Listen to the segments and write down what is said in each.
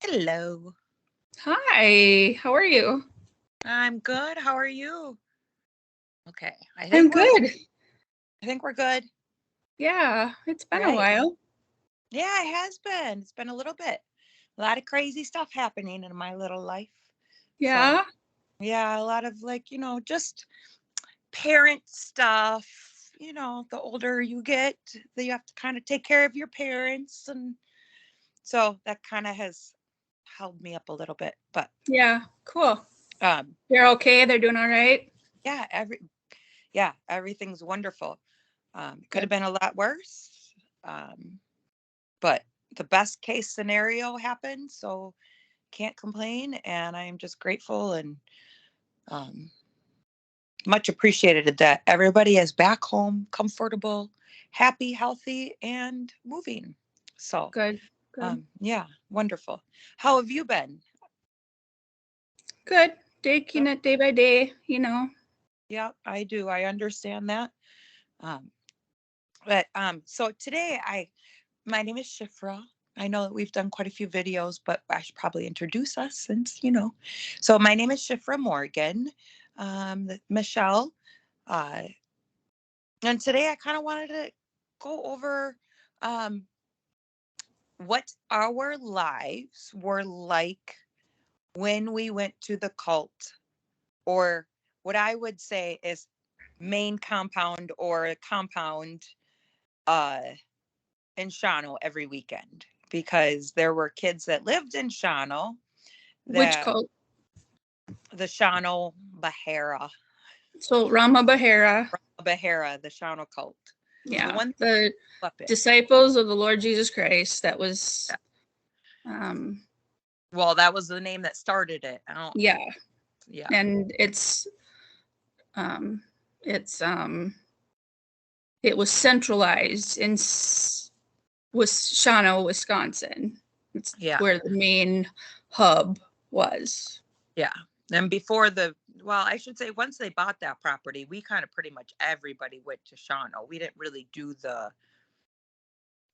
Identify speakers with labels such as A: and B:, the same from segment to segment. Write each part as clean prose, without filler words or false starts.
A: Hello.
B: Hi, how are you?
A: I'm good. How are you? Okay. I
B: I'm
A: think we're
B: good.
A: I think we're good.
B: Yeah, it's been a
A: Right.
B: while.
A: Yeah, it has been. It's been a little bit. A lot of crazy stuff happening in my little life. So,
B: Yeah,
A: yeah, a lot of just parent stuff. The older you get, you have to kind of take care of your parents, and so that kind of has held me up a little bit. But
B: yeah, cool.
A: um
B: They're okay. They're doing all right.
A: yeah, everything's wonderful. Could have
B: Good.
A: been a lot worse. Um, but the best case scenario happened, so can't complain. And I am just grateful and um, much appreciated that everybody is back home, comfortable, happy, healthy, and moving. So,
B: Good. Good.
A: yeah, wonderful. How have you been?
B: Good. Taking it day by day.
A: Yeah, I do. I understand that. Um, but today my name is Shifra. I know that we've done quite a few videos, but I should probably introduce us since. So my name is Shifra Morgan, Michelle. Uh, and today I kind of wanted to go over um, what our lives were like when we went to the cult, or what I would say is main compound or compound uh, in Shawano every weekend, because there were kids that lived in Shawano,
B: Which
A: that
B: cult?
A: the Shawano Behera,
B: So Rama Behera.
A: the Shawano cult, the
B: Yeah,
A: one
B: the
A: up in.
B: disciples of the Lord Jesus Christ. That was, um,
A: Well, that was the name that started it. I don't.
B: yeah,
A: Yeah,
B: and um, it's, it was centralized in Shawano, Wisconsin. It's
A: yeah,
B: where the main hub was.
A: yeah. And before well, I should say once they bought that property, we kind of pretty much everybody went to Shawano. We didn't really do the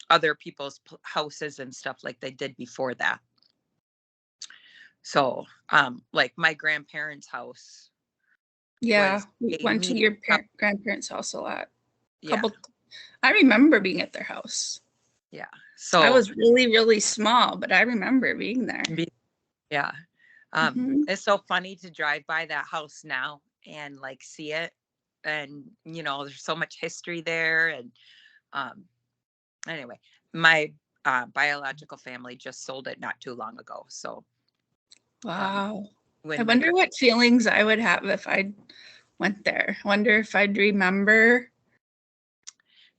A: other people's houses and stuff like they did before that. So, like my grandparents' house
B: Yeah,
A: was
B: we
A: a
B: went to
A: meeting
B: your
A: house.
B: grandparents' house a lot.
A: Yeah,
B: Couple, I remember being at their house.
A: yeah.
B: I
A: So,
B: was really, really small, but I remember being there.
A: yeah.
B: Hmm.
A: It's so funny to drive by that house now and like see it. And, there's so much history there. And um, anyway, my biological family just sold it not too long ago. So um,
B: Wow. I
A: when my,
B: wonder what feelings I would have if I went there. I wonder if I'd remember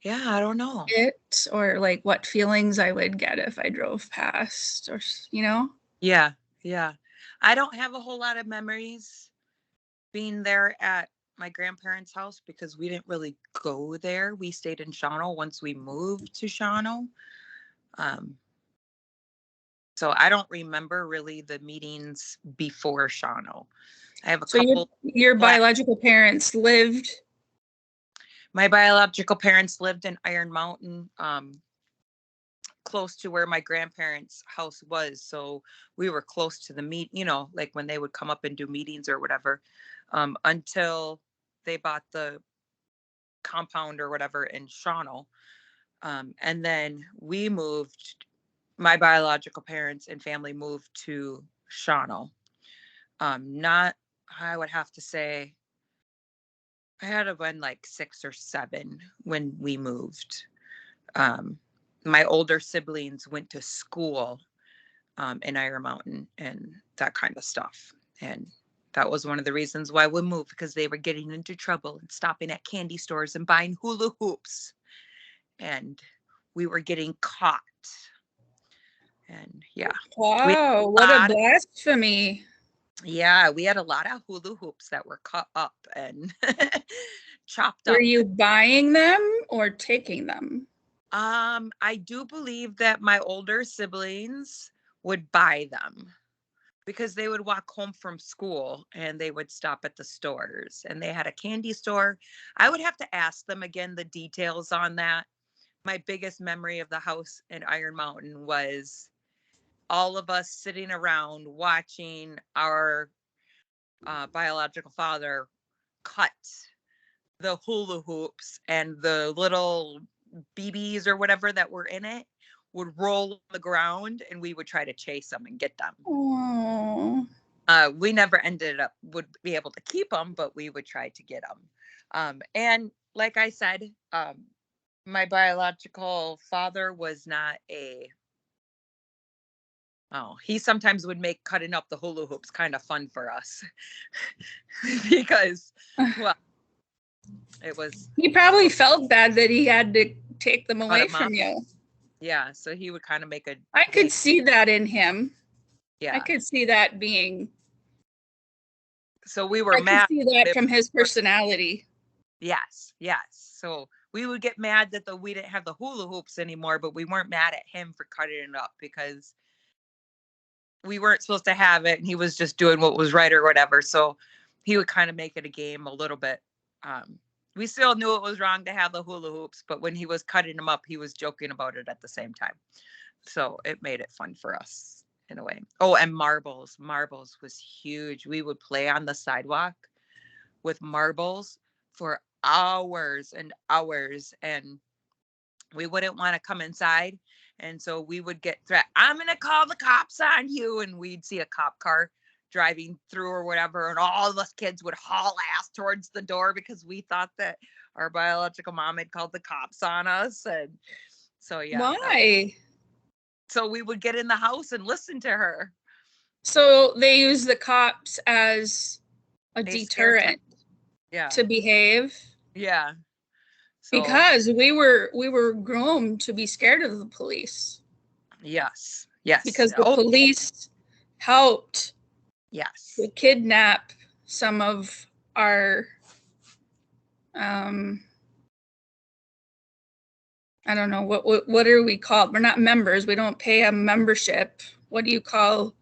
A: yeah, I don't know.
B: it, or like what feelings I would get if I drove past, or.
A: Yeah, yeah. I don't have a whole lot of memories being there at my grandparents' house because we didn't really go there. We stayed in Shawano once we moved to Shawano. Um, so I don't remember really the meetings before Shawano. I have a
B: So your
A: couple
B: your
A: black.
B: biological parents lived.
A: My biological parents lived in Iron Mountain, close to where my grandparents' house was. So we were close to the like when they would come up and do meetings or whatever, until they bought the compound or whatever in Shawano. And then my biological parents and family moved to Shawano. Not, I would have to say, I had to been like 6 or 7 when we moved. Um, my older siblings went to school in Iron Mountain and that kind of stuff. And that was one of the reasons why we moved, because they were getting into trouble and stopping at candy stores and buying hula hoops. And we were getting caught. And yeah, we had
B: Wow,
A: a
B: what a
A: lot of,
B: blasphemy.
A: yeah, we had a lot of hula hoops that were cut up and chopped
B: Were
A: up.
B: you buying them or taking them?
A: I do believe that my older siblings would buy them because they would walk home from school and they would stop at the stores, and they had a candy store. I would have to ask them again the details on that. My biggest memory of the house in Iron Mountain was all of us sitting around watching our biological father cut the hula hoops, and the little BBs or whatever that were in it would roll on the ground, and we would try to chase them and get them.
B: Oh.
A: We never would be able to keep them, but we would try to get them. And like I said, my biological father was not he sometimes would make cutting up the hula hoops kind of fun for us because, well, it was.
B: He probably felt bad that he had to take them away from you.
A: Yeah, so he would kind of make
B: I could see that in him.
A: Yeah.
B: I could see that being.
A: So we were mad.
B: I could see that from his personality.
A: Yes. So we would get mad that we didn't have the hula hoops anymore, but we weren't mad at him for cutting it up because we weren't supposed to have it, and he was just doing what was right or whatever. So he would kind of make it a game a little bit. We still knew it was wrong to have the hula hoops, but when he was cutting them up, he was joking about it at the same time. So it made it fun for us in a way. Oh, and marbles. Marbles was huge. We would play on the sidewalk with marbles for hours and hours, and we wouldn't want to come inside. And so we would get I'm going to call the cops on you. And we'd see a cop car driving through or whatever. And all of us kids would haul ass towards the door because we thought that our biological mom had called the cops on us. And so, yeah.
B: Why?
A: So we would get in the house and listen to her.
B: So they use the cops as a deterrent to behave.
A: Yeah.
B: So, because we were groomed to be scared of the police.
A: Yes.
B: Because the police helped
A: to
B: kidnap some of our I don't know, what are we called? We're not members. We don't pay a membership. What do you call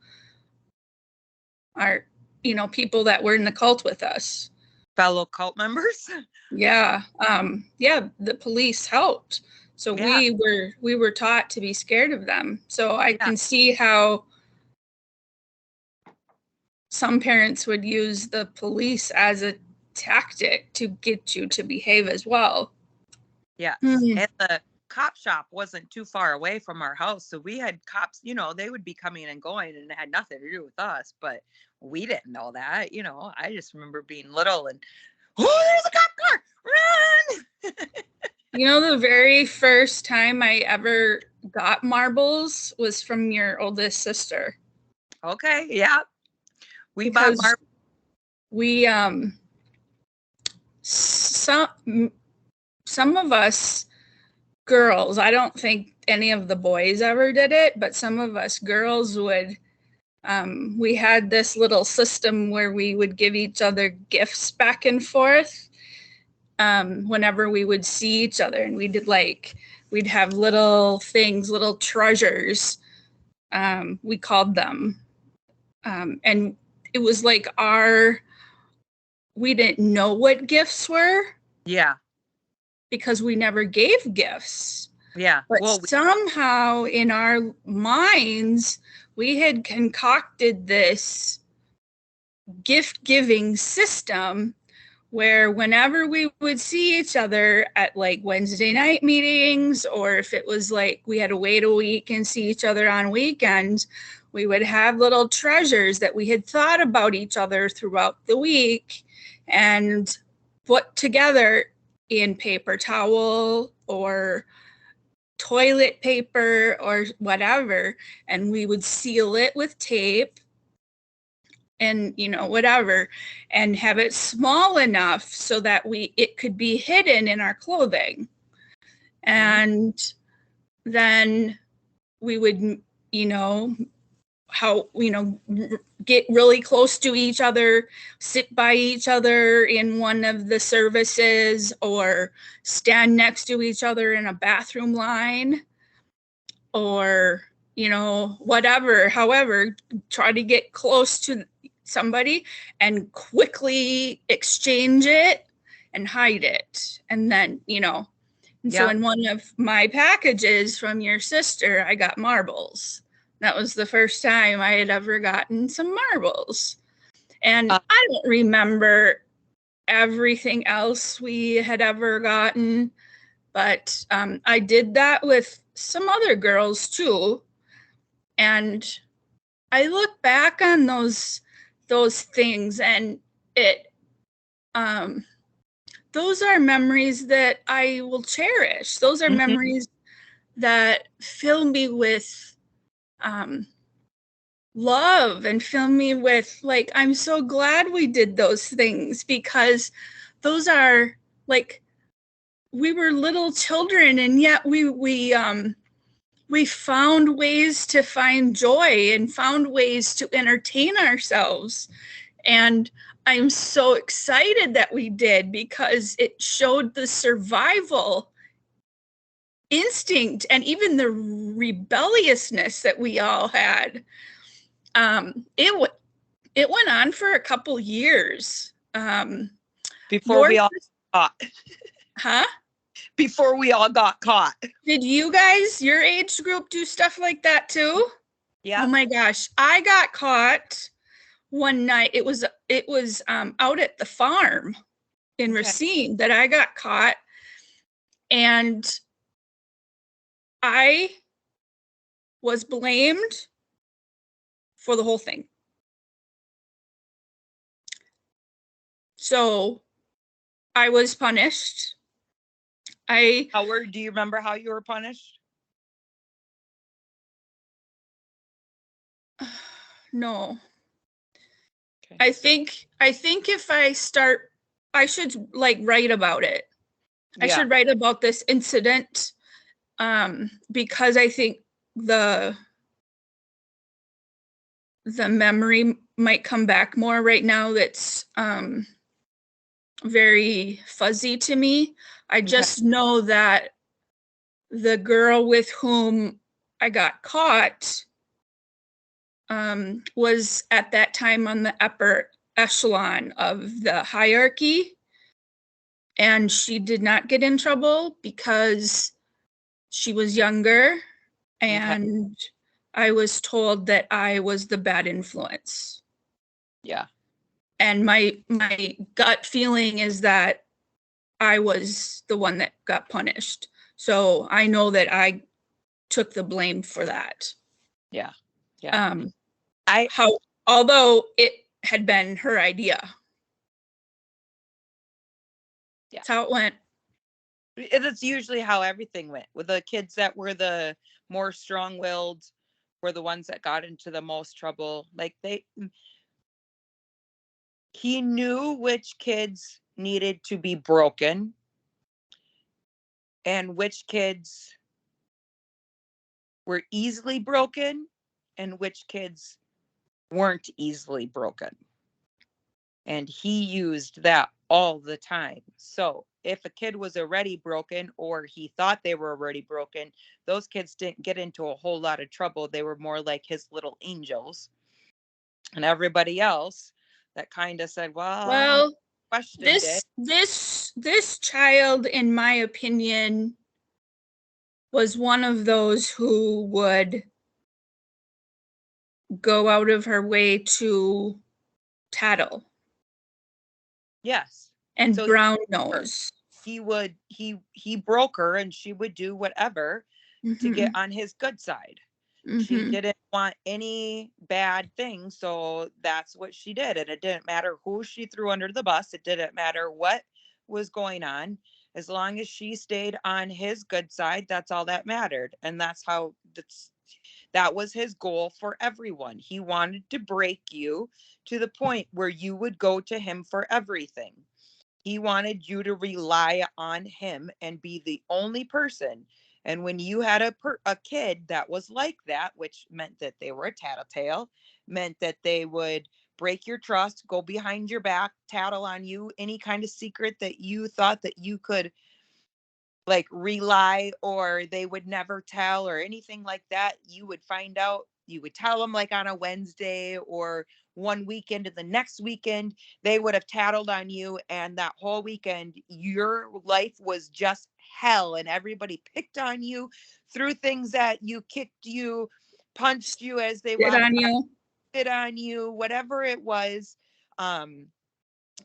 B: our, people that were in the cult with us?
A: Fellow cult members?
B: Yeah. The police helped. So we were taught to be scared of them. So I can see how some parents would use the police as a tactic to get you to behave as well.
A: Yeah. Mm-hmm. And the cop shop wasn't too far away from our house. So we had cops, they would be coming and going, and it had nothing to do with us, but we didn't know that. I just remember being little and, oh, there's a cop car, run.
B: The very first time I ever got marbles was from your oldest sister.
A: Okay. Yeah. We bought marbles.
B: We, some of us girls, I don't think any of the boys ever did it, but some of us girls would, we had this little system where we would give each other gifts back and forth whenever we would see each other, and we'd have little things, little treasures, we called them, and it was like we didn't know what gifts were.
A: Yeah.
B: Because we never gave gifts.
A: Yeah.
B: But somehow in our minds, we had concocted this gift-giving system where whenever we would see each other at like Wednesday night meetings, or if it was like we had to wait a week and see each other on weekends, we would have little treasures that we had thought about each other throughout the week and put together in paper towel or toilet paper or whatever, and we would seal it with tape and whatever, and have it small enough so that it could be hidden in our clothing. And then we would get really close to each other, sit by each other in one of the services, or stand next to each other in a bathroom line, or whatever, however, try to get close to somebody and quickly exchange it and hide it. And then so in one of my packages from your sister, I got marbles. That was the first time I had ever gotten some marbles. And
A: Uh,
B: I don't remember everything else we had ever gotten, but I did that with some other girls too. And I look back on those things, and it those are memories that I will cherish. Those are
A: mhm.
B: memories that fill me with love and fill me with, like, I'm so glad we did those things, because those are like, we were little children, and yet we found ways to find joy and found ways to entertain ourselves. And I'm so excited that we did, because it showed the survival instinct and even the rebelliousness that we all had. It went on for a couple years.
A: Before
B: Your
A: we all got
B: Huh?
A: before we all got caught.
B: Did you guys, your age group, do stuff like that too?
A: Yeah.
B: Oh my gosh, I got caught one night. It was out at the farm in
A: Okay.
B: Racine that I got caught, and I was blamed for the whole thing. So I was punished.
A: Howard, do you remember how you were punished?
B: No.
A: Okay.
B: I think if I start, I should like write about it. I should write about this incident, because I think the memory might come back more right now. That's very fuzzy to me. I just know that the girl with whom I got caught was at that time on the upper echelon of the hierarchy, and she did not get in trouble because she was younger, and I was told that I was the bad influence.
A: Yeah.
B: And my gut feeling is that I was the one that got punished. So I know that I took the blame for that.
A: Yeah. Yeah.
B: Although it had been her idea.
A: Yeah.
B: That's how it went.
A: That's usually how everything went. With the kids that were the more strong-willed were the ones that got into the most trouble. Like he knew which kids needed to be broken and which kids were easily broken and which kids weren't easily broken. And he used that all the time. So if a kid was already broken or he thought they were already broken, those kids didn't get into a whole lot of trouble. They were more like his little angels. And everybody else that kind of said, well, questioned it.
B: This child, in my opinion, was one of those who would go out of her way to tattle.
A: Yes.
B: And
A: So
B: brown nose.
A: He broke her, and she would do whatever to get on his good side. She didn't want any bad things, so that's what she did. And it didn't matter who she threw under the bus. It didn't matter what was going on. As long as she stayed on his good side, that's all that mattered. And that was his goal for everyone. He wanted to break you to the point where you would go to him for everything. He wanted you to rely on him and be the only person. And when you had a kid that was like that, which meant that they were a tattletale, meant that they would break your trust, go behind your back, tattle on you, any kind of secret that you thought that you could like rely or they would never tell or anything like that, you would find out, you would tell them like on a Wednesday or one weekend, and the next weekend they would have tattled on you, and that whole weekend your life was just hell, and everybody picked on you, threw things at you, kicked you, punched you as they
B: Sit
A: walked
B: on
A: by,
B: you.
A: spit on you, whatever it was.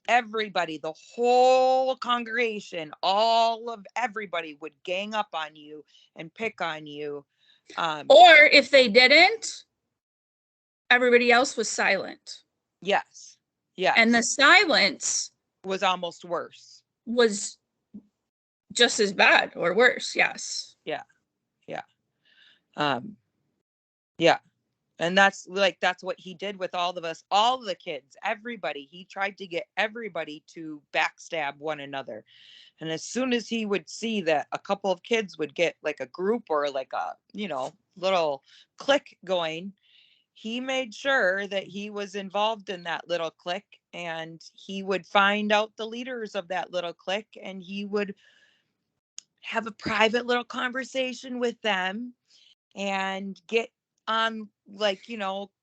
A: Everybody, the whole congregation, all of everybody would gang up on you and pick on you.
B: Or if they didn't, everybody else was silent.
A: Yes. Yes.
B: And the silence
A: was almost worse.
B: Was just as bad or worse. Yes.
A: Yeah. Yeah. Yeah. And that's what he did with all of us, all the kids, everybody. He tried to get everybody to backstab one another. And as soon as he would see that a couple of kids would get like a group or like a, little clique going, he made sure that he was involved in that little clique, and he would find out the leaders of that little clique, and he would have a private little conversation with them and get on,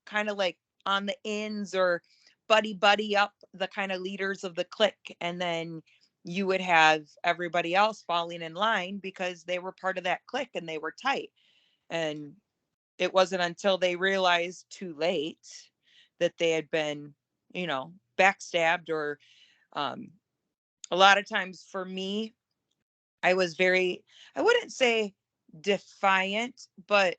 A: kind of like on the ends, or buddy up the kind of leaders of the clique. And then you would have everybody else falling in line because they were part of that clique and they were tight. And it wasn't until they realized too late that they had been, backstabbed. Or a lot of times for me, I was very, I wouldn't say defiant, but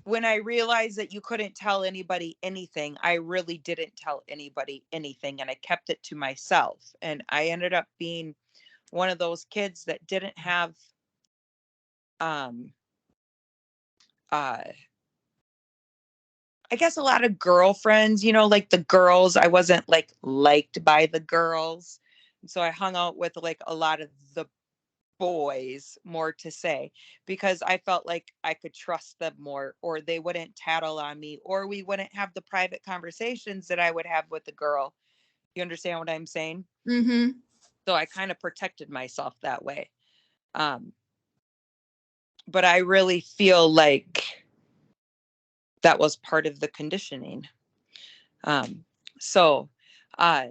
A: when I realized that you couldn't tell anybody anything, I really didn't tell anybody anything, and I kept it to myself. And I ended up being one of those kids that didn't have um uh I guess a lot of girlfriends, like the girls. I wasn't like liked by the girls. And so I hung out with like a lot of the boys, more to say, because I felt like I could trust them more, or they wouldn't tattle on me, or we wouldn't have the private conversations that I would have with the girl. You understand what I'm saying?
B: Mm-hmm.
A: So I kind of protected myself that way. Um, but I really feel like that was part of the conditioning. Um, so uh,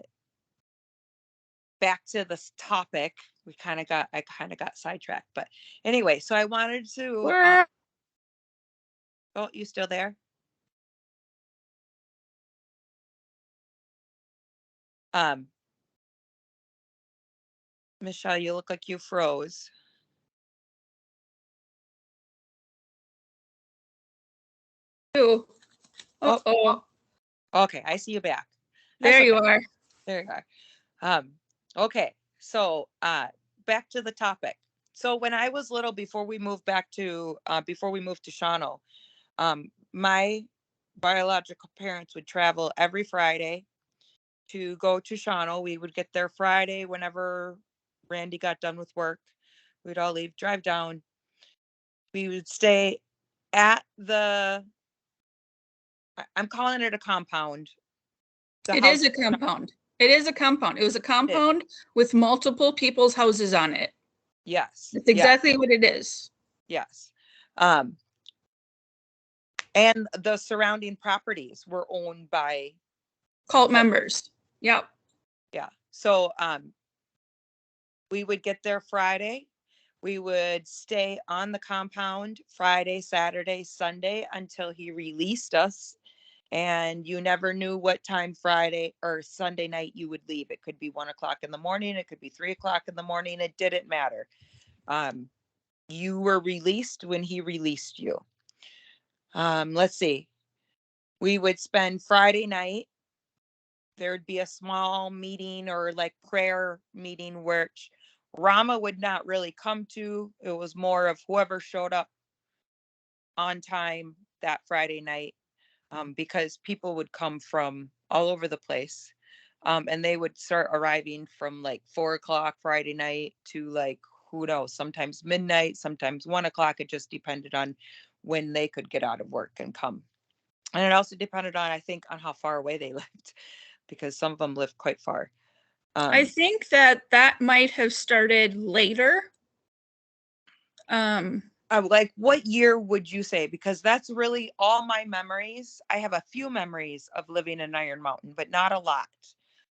A: back to this topic, I kind of got sidetracked, but anyway, so I wanted to, oh, you still there? Um, Michelle, you look like you froze.
B: Oh,
A: Okay, I see you back.
B: there
A: Okay.
B: you are.
A: There you are. Okay, so back to the topic. So when I was little, before we moved to Shawano, my biological parents would travel every Friday to go to Shawano. We would get there Friday whenever Randy got done with work. We'd all leave, drive down. We would stay at I'm calling it a compound.
B: It is a compound. It is a compound. It was a compound with multiple people's houses on it.
A: Yes.
B: That's exactly what it is.
A: Yes. And the surrounding properties were owned by
B: cult members. Yep.
A: Yeah. So we would get there Friday. We would stay on the compound Friday, Saturday, Sunday until he released us. And you never knew what time Friday or Sunday night you would leave. It could be 1:00 in the morning. It could be 3:00 in the morning. It didn't matter. You were released when he released you. Let's see. We would spend Friday night. There would be a small meeting or like prayer meeting, which Rama would not really come to. It was more of whoever showed up on time that Friday night, because people would come from all over the place. And they would start arriving from like 4:00 Friday night to like, who knows, sometimes midnight, sometimes 1:00. It just depended on when they could get out of work and come. And it also depended on, I think, on how far away they lived, because some of them lived quite far.
B: I think that might have started later.
A: Like, what year would you say? Because that's really all my memories. I have a few memories of living in Iron Mountain, but not a lot.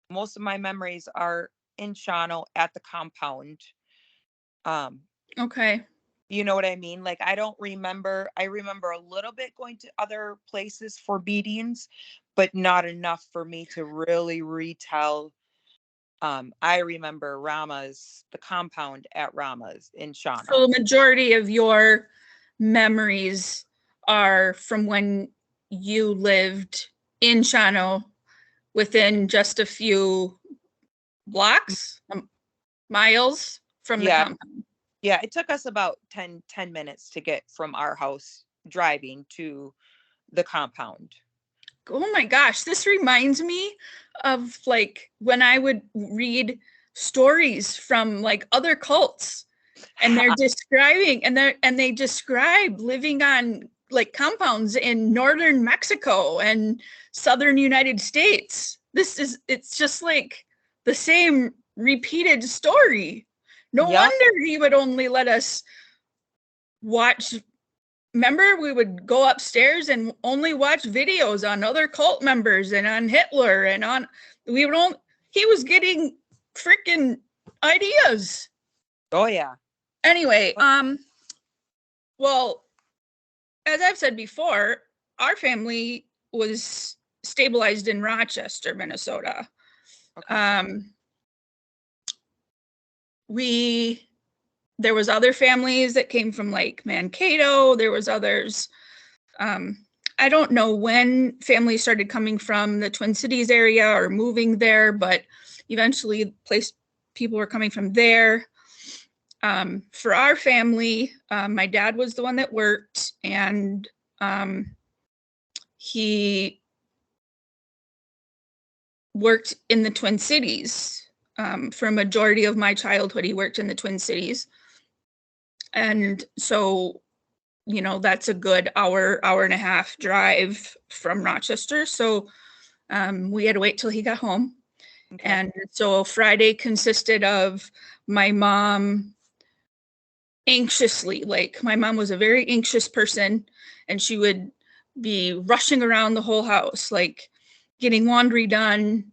A: Most of my memories are in Shawano at the compound.
B: Okay.
A: You know what I mean? Like, I remember a little bit going to other places for beatings, but not enough for me to really retell. I remember the compound at Rama's in
B: So
A: Shawano.
B: the majority of your memories are from when you lived in Shawano within just a few blocks, miles from the
A: Yeah,
B: compound.
A: yeah, it took us about ten minutes to get from our house driving to the compound.
B: Oh my gosh, this reminds me of like when I would read stories from like other cults, and they're describing and they describe living on like compounds in northern Mexico and southern United States. It's just like the same repeated story. No
A: Yep.
B: wonder he would only let us watch. Remember, we would go upstairs and only watch videos on other cult members and on Hitler and on, we would only, he was getting freaking ideas.
A: Oh yeah.
B: Anyway, well, as I've said before, our family was stabilized in Rochester, Minnesota.
A: Okay.
B: We There was other families that came from like Mankato. There was others. I don't know when families started coming from the Twin Cities area or moving there, but eventually people were coming from there. For our family, my dad was the one that worked, and he worked in the Twin Cities. For a majority of my childhood, he worked in the Twin Cities. And so, that's a good hour and a half drive from Rochester. So we had to wait till he got home.
A: Okay.
B: And so Friday consisted of my mom anxiously, like my mom was a very anxious person, and she would be rushing around the whole house, like getting laundry done,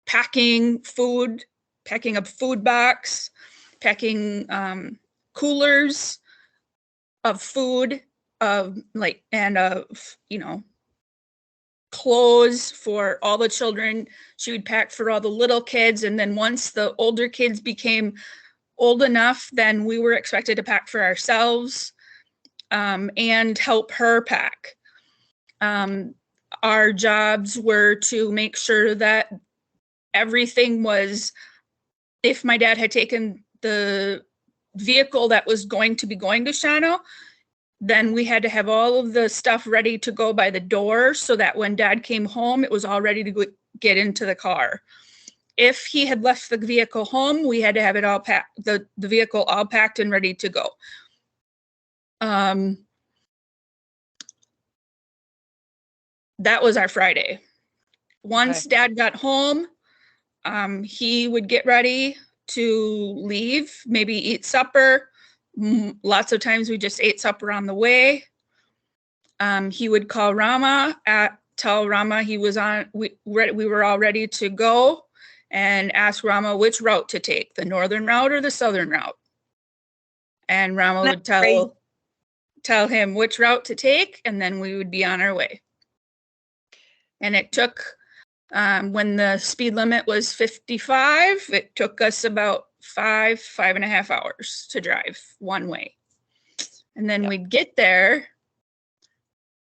B: packing food, packing a food box, packing coolers of food, clothes for all the children. She would pack for all the little kids, and then once the older kids became old enough, then we were expected to pack for ourselves, and help her pack. Our jobs were to make sure that everything was, if my dad had taken the vehicle that was going to be going to Shawano, then we had to have all of the stuff ready to go by the door so that when dad came home, it was all ready to get into the car. If he had left the vehicle home, we had to have it all packed, the vehicle all packed and ready to go. That was our Friday. Once dad got home, he would get ready to leave, maybe eat supper. Lots of times we just ate supper on the way. He would call Rama, tell Rama he was on, we were all ready to go, and ask Rama which route to take, the northern route or the southern route. And Rama would tell him which route to take, and then we would be on our way. And it took, when the speed limit was 55, it took us about 5.5 hours to drive one way. And then we'd get there,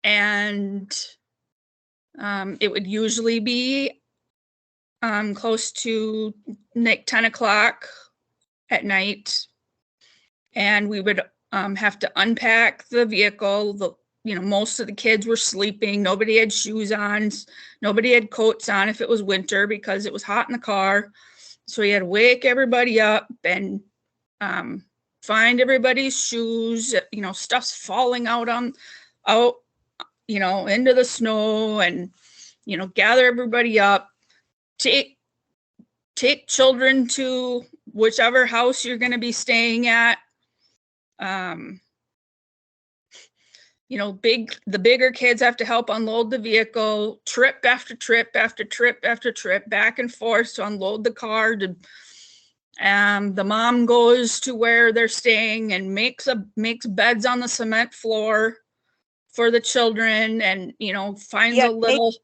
B: and it would usually be close to like 10 o'clock at night. And we would have to unpack the vehicle. Most of the kids were sleeping. Nobody had shoes on. Nobody had coats on if it was winter because it was hot in the car. So we had to wake everybody up and find everybody's shoes. Stuff's falling out into the snow, and gather everybody up. Take children to whichever house you're going to be staying at. The bigger kids have to help unload the vehicle, trip after trip after trip after trip, back and forth to unload the car, to And the mom goes to where they're staying and makes beds on the cement floor for the children, and finds
A: Yeah,
B: a little.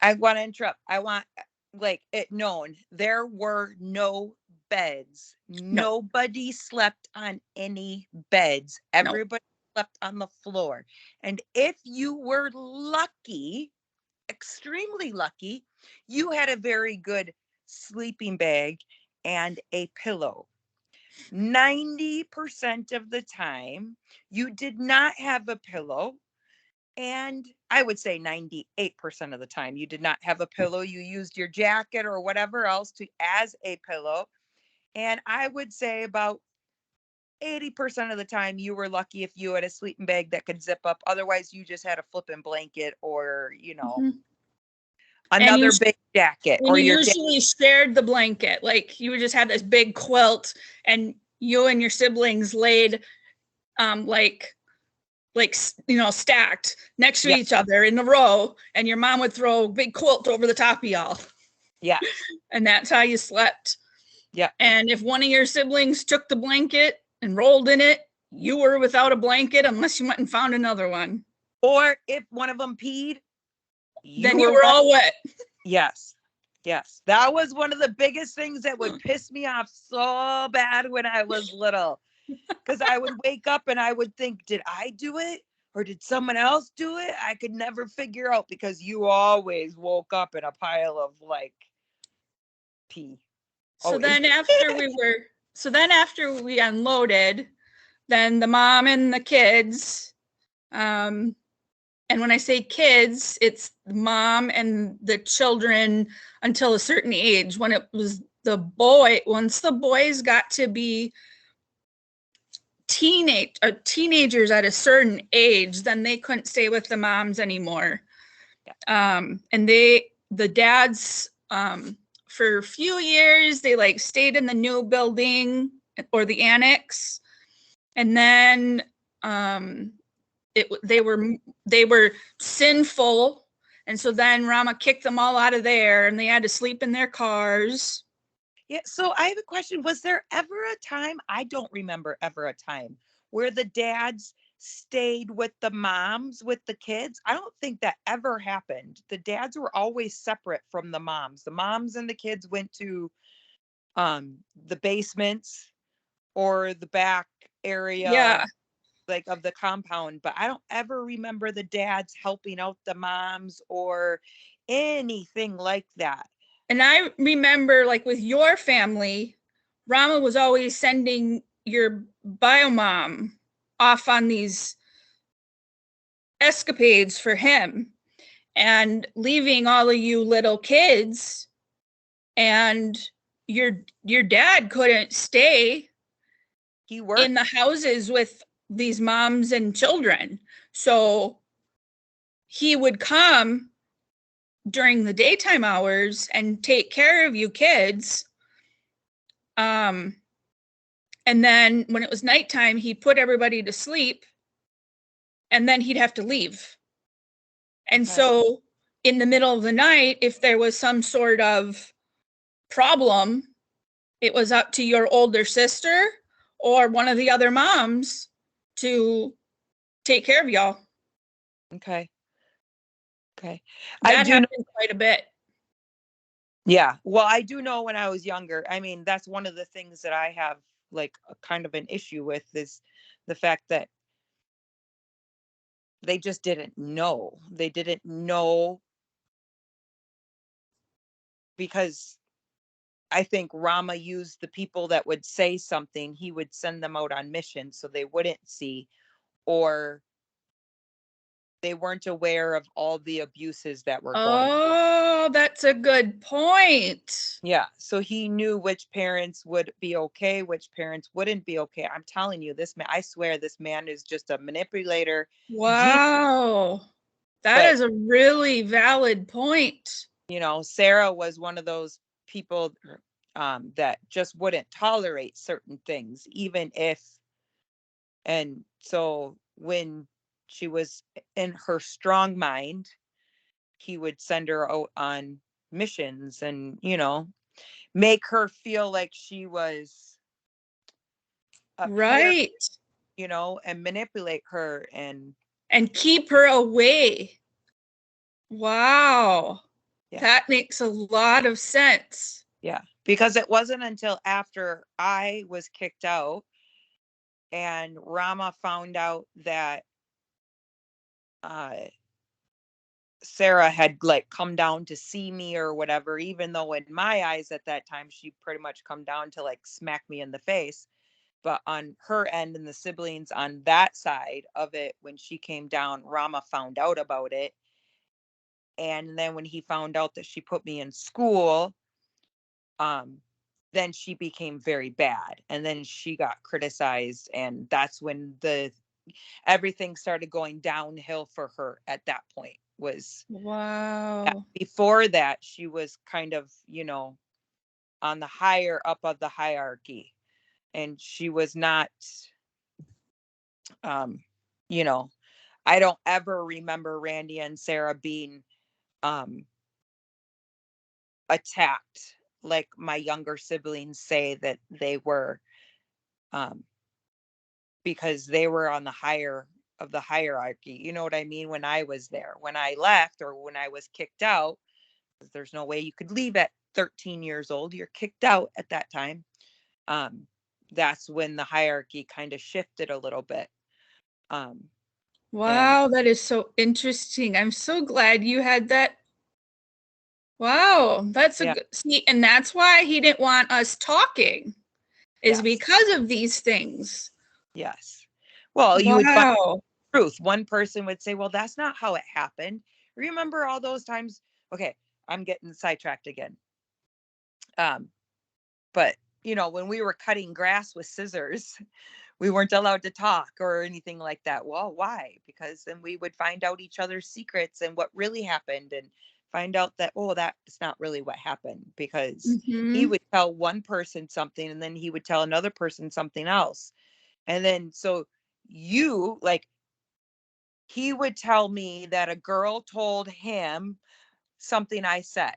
A: I want to interrupt. I want like it known there were no beds.
B: No,
A: Nobody slept on any beds.
B: no.
A: Everybody slept on the floor. And if you were lucky, extremely lucky, you had a very good sleeping bag and a pillow. 90% of the time, you did not have a pillow. And I would say 98% of the time, you did not have a pillow. You used your jacket or whatever else as a pillow. And I would say about 80% of the time, you were lucky if you had a sleeping bag that could zip up. Otherwise, you just had a flipping blanket or,
B: Mhm. And you
A: another big jacket
B: and
A: or
B: you
A: your jacket.
B: usually shared the blanket. Like you would just have this big quilt, and you and your siblings laid like stacked next to
A: Yeah.
B: each other in a row, and your mom would throw a big quilt over the top of y'all.
A: Yes.
B: And that's how you slept.
A: Yeah.
B: And if one of your siblings took the blanket and rolled in it, you were without a blanket unless you went and found another one.
A: Or if one of them peed, you
B: Then you
A: were
B: were
A: wet.
B: all wet.
A: Yes. Yes. That was one of the biggest things that would piss me off so bad when I was little. Because I would wake up and I would think, did I do it? Or did someone else do it? I could never figure out because you always woke up in a pile of like pee.
B: So
A: Always.
B: then after we unloaded, then the mom and the kids, and when I say kids, it's the mom and the children until a certain age. When it was once the boys got to be teenagers at a certain age, then they couldn't stay with the moms anymore.
A: Yeah.
B: And the dads, for a few years, they like stayed in the new building or the annex, and then they were sinful, and so then Rama kicked them all out of there, and they had to sleep in their cars.
A: Yeah. So I have a question. Was there ever a time, I don't remember ever a time, where the dads stayed with the moms with the kids? I don't think that ever happened. The dads were always separate from the moms. The moms and the kids went to the basements or the back area
B: Yeah.
A: like of the compound, but I don't ever remember the dads helping out the moms or anything like that.
B: And I remember, like with your family, Rama was always sending your bio mom off on these escapades for him, and leaving all of you little kids, and your dad couldn't stay
A: He
B: in the
A: worked.
B: houses with these moms and children. So he would come during the daytime hours and take care of you kids. And then when it was nighttime, he'd put everybody to sleep, and then he'd have to leave. And
A: Okay.
B: so in the middle of the night, if there was some sort of problem, it was up to your older sister or one of the other moms to take care of y'all.
A: Okay. Okay. I
B: That
A: do know.
B: happened quite a bit.
A: Yeah. Well, I do know when I was younger. I mean, that's one of the things that I have like a kind of an issue with is the fact that they just didn't know. They didn't know because I think Rama used the people that would say something, he would send them out on mission so they wouldn't see, or they weren't aware of all the abuses that were going.
B: Oh, that's a good point.
A: Yeah. So he knew which parents would be okay, which parents wouldn't be okay. I'm telling you, this man, I swear this man is just a manipulator. Genius.
B: Wow. That
A: But,
B: is a really valid point.
A: Sarah was one of those people that just wouldn't tolerate certain things, even if, and so when she was in her strong mind, he would send her out on missions and, make her feel like she was up here,
B: Right.
A: you know, and manipulate her and
B: keep her away. Wow.
A: yeah.
B: That makes a lot of sense.
A: Yeah, because it wasn't until after I was kicked out and Rama found out that uh Sarah had like come down to see me or whatever, even though in my eyes at that time she pretty much come down to like smack me in the face. But on her end and the siblings on that side of it, when she came down, Rama found out about it. And then when he found out that she put me in school, um, then she became very bad. And then she got criticized. And that's when everything started going downhill for her at that point. Was
B: Wow.
A: before that, she was kind of, you know, on the higher up of the hierarchy. And she was not, you know, I don't ever remember Randy and Sarah being um, attacked like my younger siblings say that they were, um, because they were on the higher of the hierarchy. You know what I mean? When I was there, when I left or when I was kicked out, there's no way you could leave at 13 years old. You're kicked out at that time. Um, that's when the hierarchy kind of shifted a little bit. And
B: Wow, that is so interesting. I'm so glad you had that. Wow, that's a
A: yeah,
B: good see, and that's why he didn't want us talking, is
A: yes,
B: because of these things.
A: yes. Well, you would find
B: Wow.
A: truth. One person would say, well, that's not how it happened. Remember all those times? Okay, I'm getting sidetracked again. Um, but you know, when we were cutting grass with scissors, we weren't allowed to talk or anything like that. Well, why? Because then we would find out each other's secrets and what really happened and find out that, oh, that's not really what happened, because he
B: Mm-hmm.
A: would tell one person something and then he would tell another person something else. And then so you like he would tell me that a girl told him something I said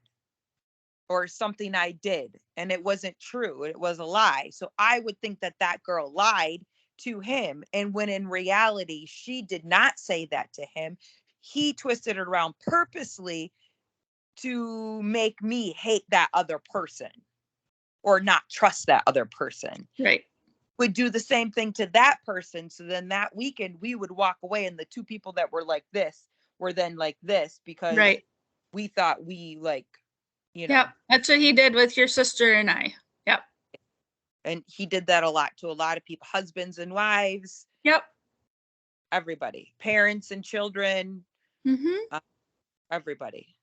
A: or something I did, and it wasn't true. It was a lie. So I would think that that girl lied to him. And when in reality, she did not say that to him. He twisted it around purposely to make me hate that other person or not trust that other person.
B: Right.
A: Would do the same thing to that person. So then that weekend we would walk away and the two people that were like this were then like this because
B: Right.
A: we thought we like, you
B: Yep.
A: know,
B: That's what he did with your sister and I. Yep.
A: and he did that a lot to a lot of people, husbands and wives,
B: Yep.
A: everybody, parents and children,
B: Mm-hmm.
A: uh, everybody.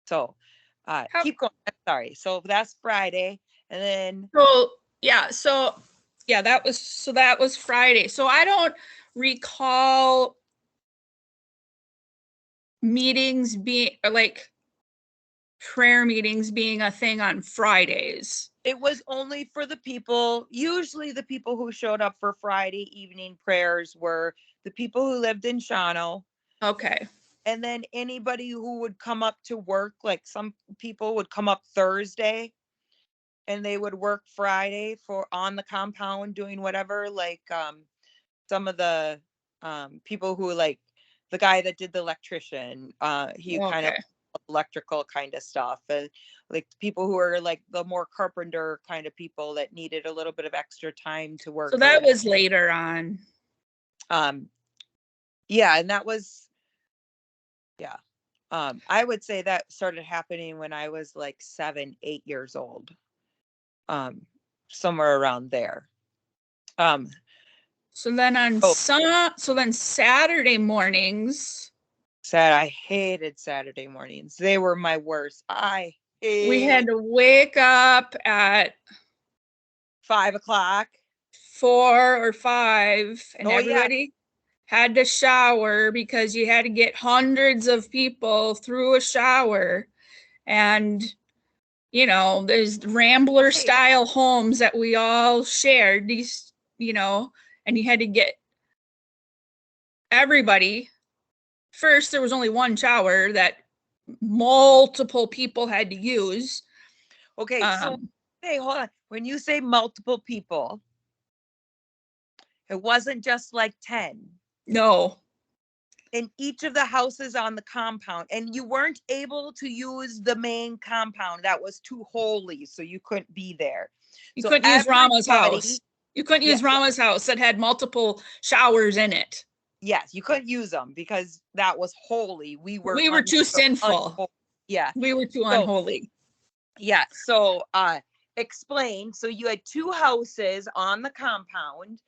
A: So
B: Yep.
A: keep going. I'm sorry. So that's Friday. And then
B: So yeah, that was Friday. So I don't recall meetings being like prayer meetings being a thing on Fridays.
A: it was only for the people, usually the people who showed up for Friday evening prayers were the people who lived in Shawano.
B: Okay.
A: And then anybody who would come up to work, like some people would come up Thursday and they would work Friday for on the compound doing whatever, like some of the people who like the guy that did the electrician, he kind of
B: Okay.
A: electrical kind of stuff, and like people who are like the more carpenter kind of people that needed a little bit of extra time to work
B: So
A: or
B: that
A: whatever.
B: was later on.
A: um yeah, and that was, yeah, I would say that started happening when I was like 7, 8 years old, um somewhere around there. um
B: So then
A: oh,
B: so then Saturday mornings,
A: I hated Saturday mornings. They were my worst. I
B: we had
A: hated
B: to wake up at
A: 5 o'clock.
B: 4 or 5, and
A: Oh yeah.
B: everybody had to shower because you had to get hundreds of people through a shower. And, there's Rambler
A: Hey,
B: style homes that we all shared, and you had to get everybody. First, there was only one shower that multiple people had to use.
A: Okay, so hey, hold on. When you say multiple people, it wasn't just like 10.
B: No.
A: In each of the houses on the compound, and you weren't able to use the main compound. That was too holy, so you couldn't be there.
B: You
A: So
B: couldn't use Rama's
A: everybody-
B: house. You couldn't use
A: Yes.
B: Rama's house that had multiple showers in it.
A: Yes, you couldn't use them because that was holy. We were
B: too sinful.
A: unholy. Yeah.
B: We were too
A: So,
B: unholy.
A: yeah. So explain. So you had two houses on the compound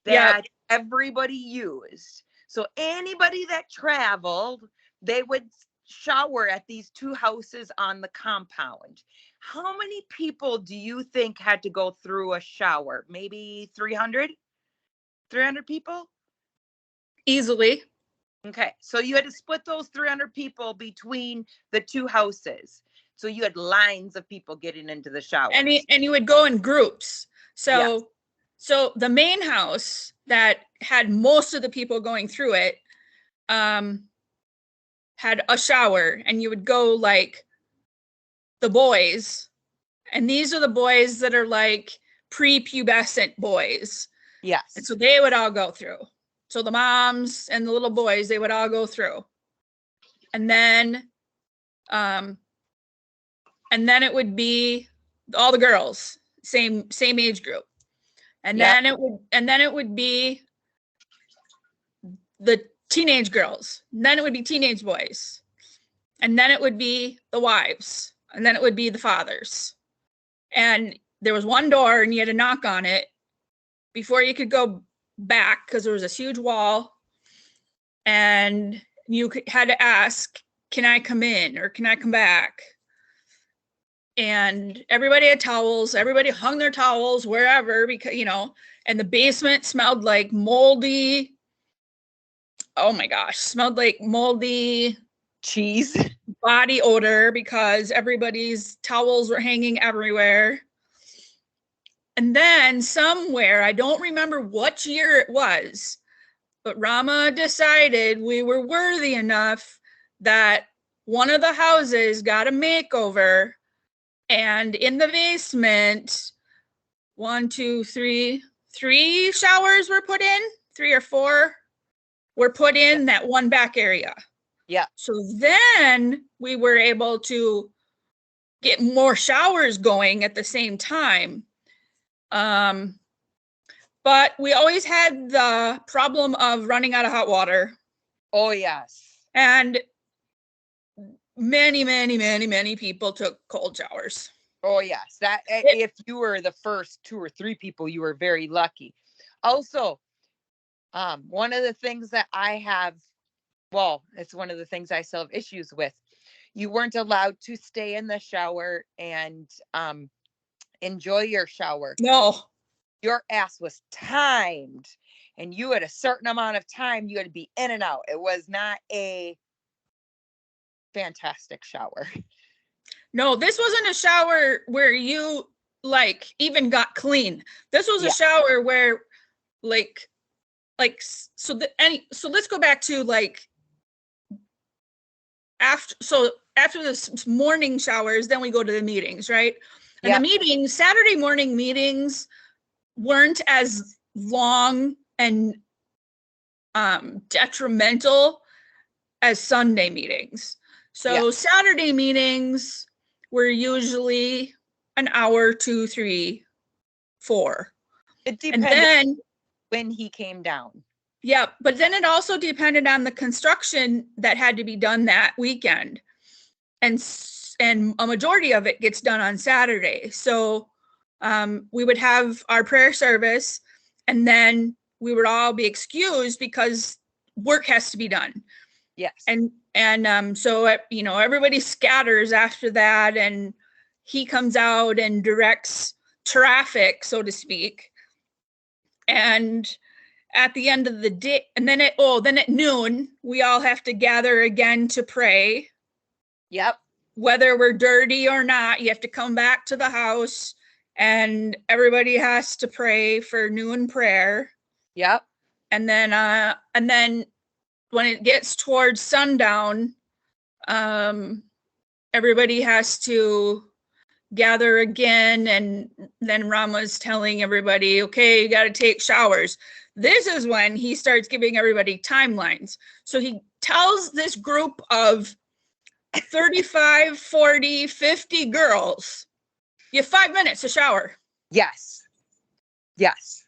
A: that everybody used. So anybody that traveled, they would shower at these two houses on the compound. How many people do you think had to go through a shower? Maybe 300? 300 people?
B: Easily.
A: Okay, so you had to split those 300 people between the two houses. So you had lines of people getting into the shower.
B: And you would go in groups. So the main house that had most of the people going through it had a shower, and you would go like the boys. And these are the boys that are like prepubescent boys.
A: Yes.
B: And so they would all go through. So the moms and the little boys, they would all go through. And then it would be all the girls, same age group. And then it would be the teenage girls. And then it would be teenage boys. And then it would be the wives. And then it would be the fathers. And there was one door, and you had to knock on it before you could go back, because there was this huge wall, and you had to ask, can I come in or can I come back? And everybody had towels. Everybody hung their towels wherever, because, and the basement smelled like moldy. Oh my gosh, smelled like moldy
A: cheese
B: body odor, because everybody's towels were hanging everywhere. And then somewhere, I don't remember what year it was, but Rama decided we were worthy enough that one of the houses got a makeover, and in the basement, 1, 2, 3, 3 showers were put in, 3 or 4 were put in that one back area.
A: Yeah.
B: So then we were able to get more showers going at the same time. But we always had the problem of running out of hot water.
A: Oh, yes.
B: And many people took cold showers.
A: Oh, yes. If you were the first 2 or 3 people, you were very lucky. Also, one of the things that I have, it's one of the things I still have issues with. You weren't allowed to stay in the shower and enjoy your shower.
B: No.
A: Your ass was timed, and you had a certain amount of time you had to be in and out. It was not a fantastic shower.
B: No, this wasn't a shower where you like even got clean. This was a shower where so let's go back to like after the morning showers, then we go to the meetings, right? And the meetings, Saturday morning meetings, weren't as long and detrimental as Sunday meetings. So Saturday meetings were usually an hour, 2, 3, 4.
A: It depended when he came down.
B: Yeah, but then it also depended on the construction that had to be done that weekend. And a majority of it gets done on Saturday. So we would have our prayer service, and then we would all be excused because work has to be done.
A: Yes.
B: And so everybody scatters after that, and he comes out and directs traffic, so to speak. And at the end of the day, and then at noon, we all have to gather again to pray.
A: Yep.
B: Whether we're dirty or not, you have to come back to the house, and everybody has to pray for noon prayer.
A: Yep.
B: And then when it gets towards sundown, everybody has to gather again, and then Rama's telling everybody, okay, you got to take showers. This is when he starts giving everybody timelines. So he tells this group of 35, 40, 50 girls, you have 5 minutes to shower.
A: Yes. Yes.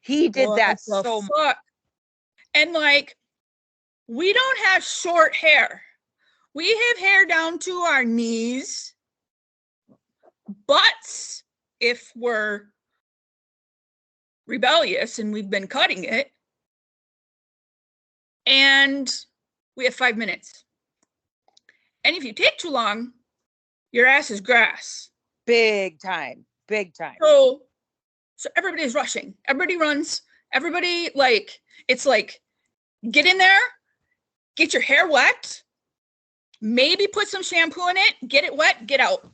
A: He did that
B: What the
A: so much.
B: fuck? And like, we don't have short hair. We have hair down to our knees, butts, if we're rebellious and we've been cutting it. And we have 5 minutes. And if you take too long, your ass is grass.
A: Big time. Big time.
B: So everybody's rushing. Everybody runs. Everybody, like, it's like, get in there, get your hair wet, maybe put some shampoo in it, get it wet, get out.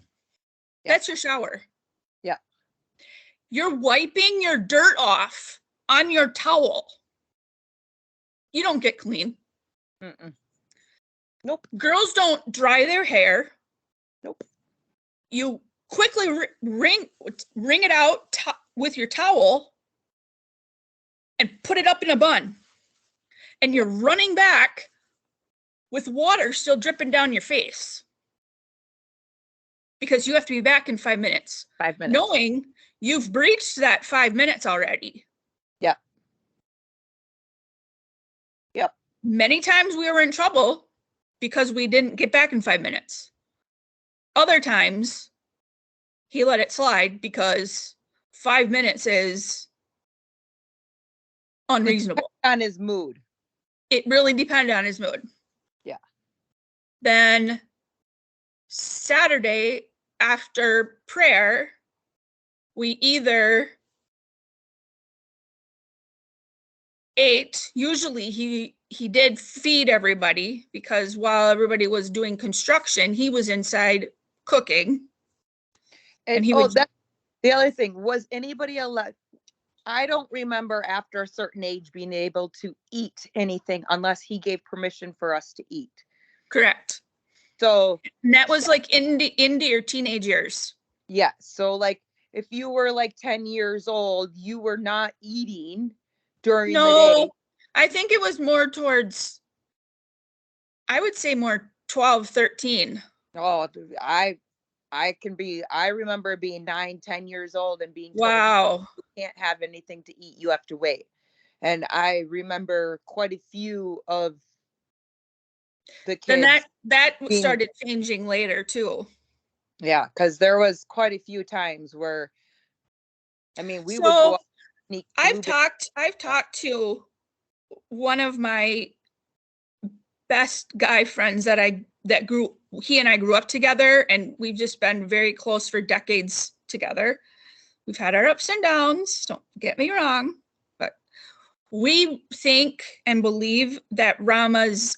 B: Yeah. That's your shower.
A: Yeah.
B: You're wiping your dirt off on your towel. You don't get clean.
A: Mm-mm. Nope.
B: Girls don't dry their hair.
A: Nope.
B: You quickly wring it out with your towel and put it up in a bun. And you're running back with water still dripping down your face. Because you have to be back in 5 minutes.
A: 5 minutes.
B: Knowing you've breached that 5 minutes already.
A: Yep. Yep.
B: Many times we were in trouble because we didn't get back in 5 minutes. Other times, he let it slide because 5 minutes is unreasonable.
A: On his mood.
B: It really depended on his mood.
A: Yeah.
B: Then Saturday after prayer, we either ate. Usually he did feed everybody because while everybody was doing construction, he was inside cooking.
A: And he would. That, the other thing, was anybody allowed? I don't remember after a certain age being able to eat anything unless he gave permission for us to eat.
B: Correct.
A: So
B: and that was like into your teenage years.
A: Yeah. So like if you were like 10 years old, you were not eating during the day.
B: I think it was more towards, I would say more 12, 13.
A: Oh, I remember being 9, 10 years old and being told,
B: wow,
A: you can't have anything to eat. You have to wait. And I remember quite a few of the kids.
B: Then that started changing later too.
A: Yeah, because there was quite a few times where, I mean, we would go up and sneak.
B: I've talked to one of my best guy friends he and I grew up together, and we've just been very close for decades together. We've had our ups and downs, don't get me wrong, but we think and believe that Rama's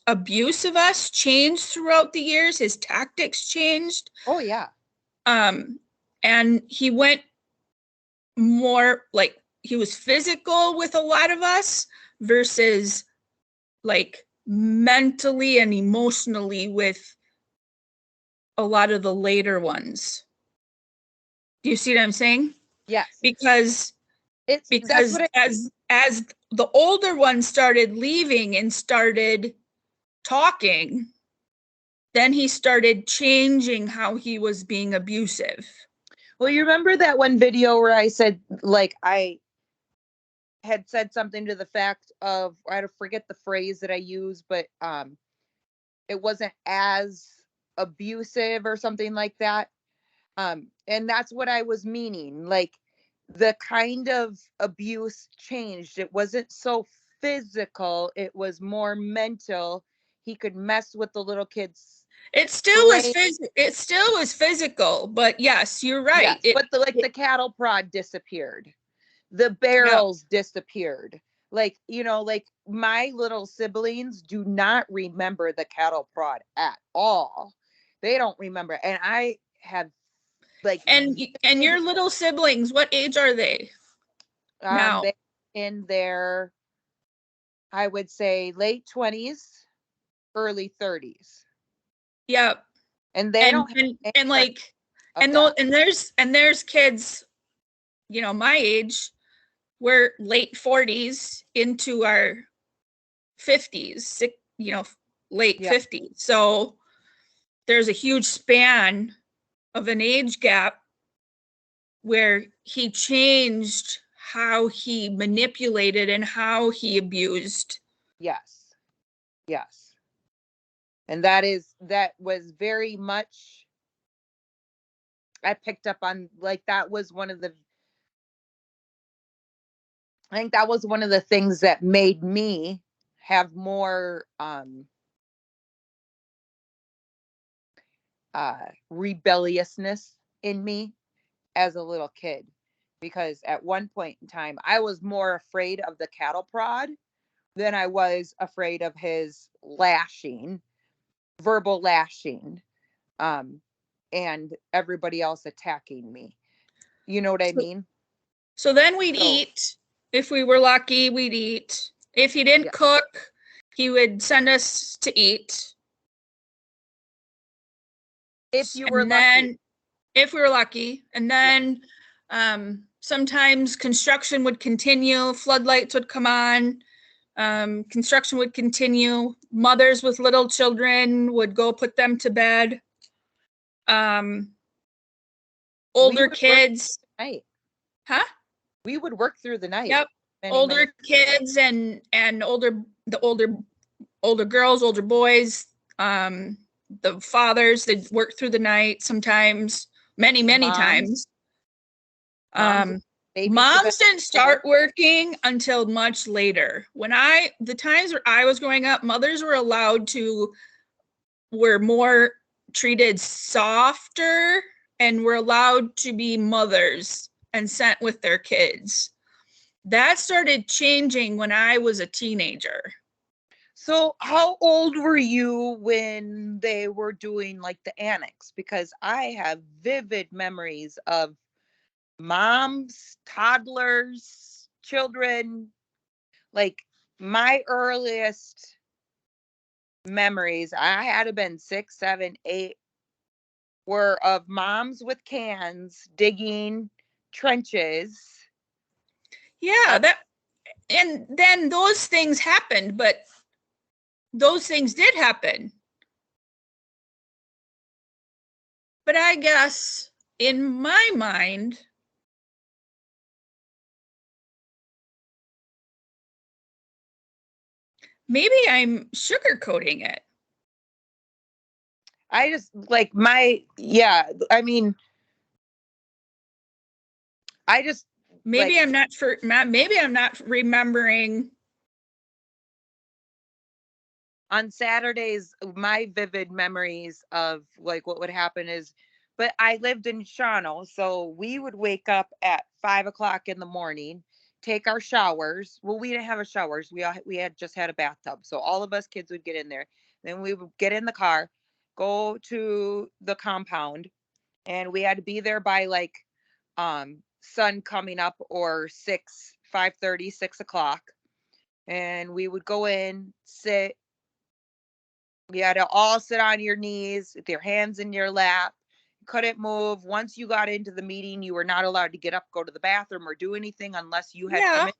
B: abuse of us changed throughout the years. His tactics changed.
A: Oh yeah.
B: And he went more like, he was physical with a lot of us versus like mentally and emotionally with a lot of the later ones. Do you see what I'm saying?
A: Yes.
B: Because as the older ones started leaving and started talking, then he started changing how he was being abusive.
A: Well, you remember that one video where I said, like, I had said something to the fact of, I forget the phrase that I used, but it wasn't as abusive or something like that. And that's what I was meaning. Like, the kind of abuse changed. It wasn't so physical. It was more mental. He could mess with the little kids.
B: It still was physical, but yes, you're right.
A: Yes, but the cattle prod disappeared. The barrels disappeared. Like, like my little siblings do not remember the cattle prod at all. They don't remember. And I have like,
B: and your little siblings, what age are they now?
A: They in their, I would say, late 20s, early 30s.
B: Yep.
A: And they don't have
B: and like
A: of
B: and
A: that.
B: there's kids, you know, my age, we're late 40s into our 50s, you know, late
A: Yeah.
B: 50s. So there's a huge span of an age gap where he changed how he manipulated and how he abused.
A: Yes. Yes. And that was very much, I picked up on, like, that was one of the, I think that was one of the things that made me have more rebelliousness in me as a little kid, because at one point in time I was more afraid of the cattle prod than I was afraid of his lashing, verbal lashing, um, and everybody else attacking me. You know what I
B: So,
A: mean?
B: so then we'd
A: So,
B: eat. If we were lucky, we'd eat. If he didn't
A: yeah.
B: cook, he would send us to eat.
A: If you were
B: And
A: lucky.
B: then, if we were lucky, and
A: Yeah.
B: then sometimes construction would continue, floodlights would come on, construction would continue. Mothers with little children would go put them to bed.
A: We
B: Older
A: would work
B: kids,
A: the night.
B: huh?
A: We would work through the night.
B: Yep.
A: Many,
B: Older
A: many.
B: kids and older girls, older boys, the fathers that work through the night sometimes,
A: The
B: many
A: moms.
B: times.
A: Moms would baby to bed.
B: Moms didn't start working until much later. The times where I was growing up, mothers were more treated softer and were allowed to be mothers and sent with their kids. That started changing when I was a teenager.
A: So, how old were you when they were doing like the annex? Because I have vivid memories of moms, toddlers, children. Like, my earliest memories, I had to been 6, 7, 8, were of moms with cans digging trenches.
B: Yeah, and then those things happened, but those things did happen. But I guess in my mind, maybe I'm sugarcoating it.
A: I just like yeah, I mean, I just
B: Maybe
A: like
B: I'm not remembering.
A: on Saturdays, my vivid memories of like what would happen is, but I lived in Shawano, so we would wake up at 5 o'clock in the morning, take our showers. Well, we didn't have a showers. We had just had a bathtub, so all of us kids would get in there. Then we would get in the car, go to the compound, and we had to be there by like sun coming up, or 5:30, 6 o'clock, and we would go in, sit. You had to all sit on your knees with your hands in your lap. You couldn't move. Once you got into the meeting, you were not allowed to get up, go to the bathroom, or do anything unless you had
B: Yeah,
A: permission.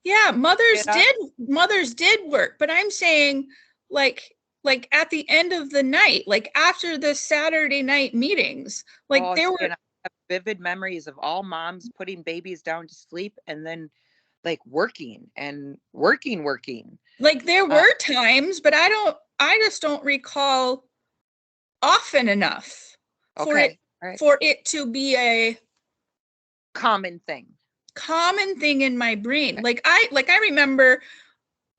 B: yeah,
A: To get up.
B: mothers did work, but I'm saying like at the end of the night, like after the Saturday night meetings, like
A: Oh,
B: there
A: see,
B: were
A: and I have vivid memories of all moms putting babies down to sleep and then like working and working.
B: there
A: Uh,
B: were times, but I just don't recall often enough for it
A: okay, all right.
B: for it to be a
A: Common thing.
B: common thing in my brain.
A: Okay.
B: I remember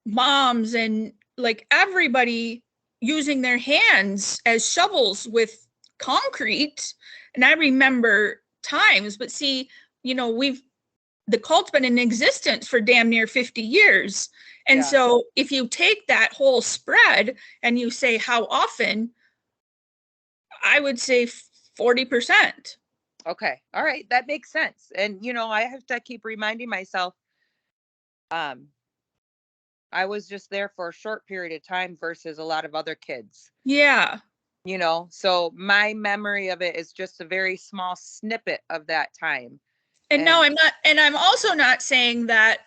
B: moms and like everybody using their hands as shovels with concrete, and I remember times, but see, you know, the cult's been in existence for damn near 50 years. And
A: Yeah.
B: so if you take that whole spread and you say how often, I would say 40%.
A: Okay. All right. That makes sense. And I have to keep reminding myself, um, I was just there for a short period of time versus a lot of other kids.
B: Yeah.
A: you know, so my memory of it is just a very small snippet of that time.
B: And no, I'm not, and I'm also not saying that,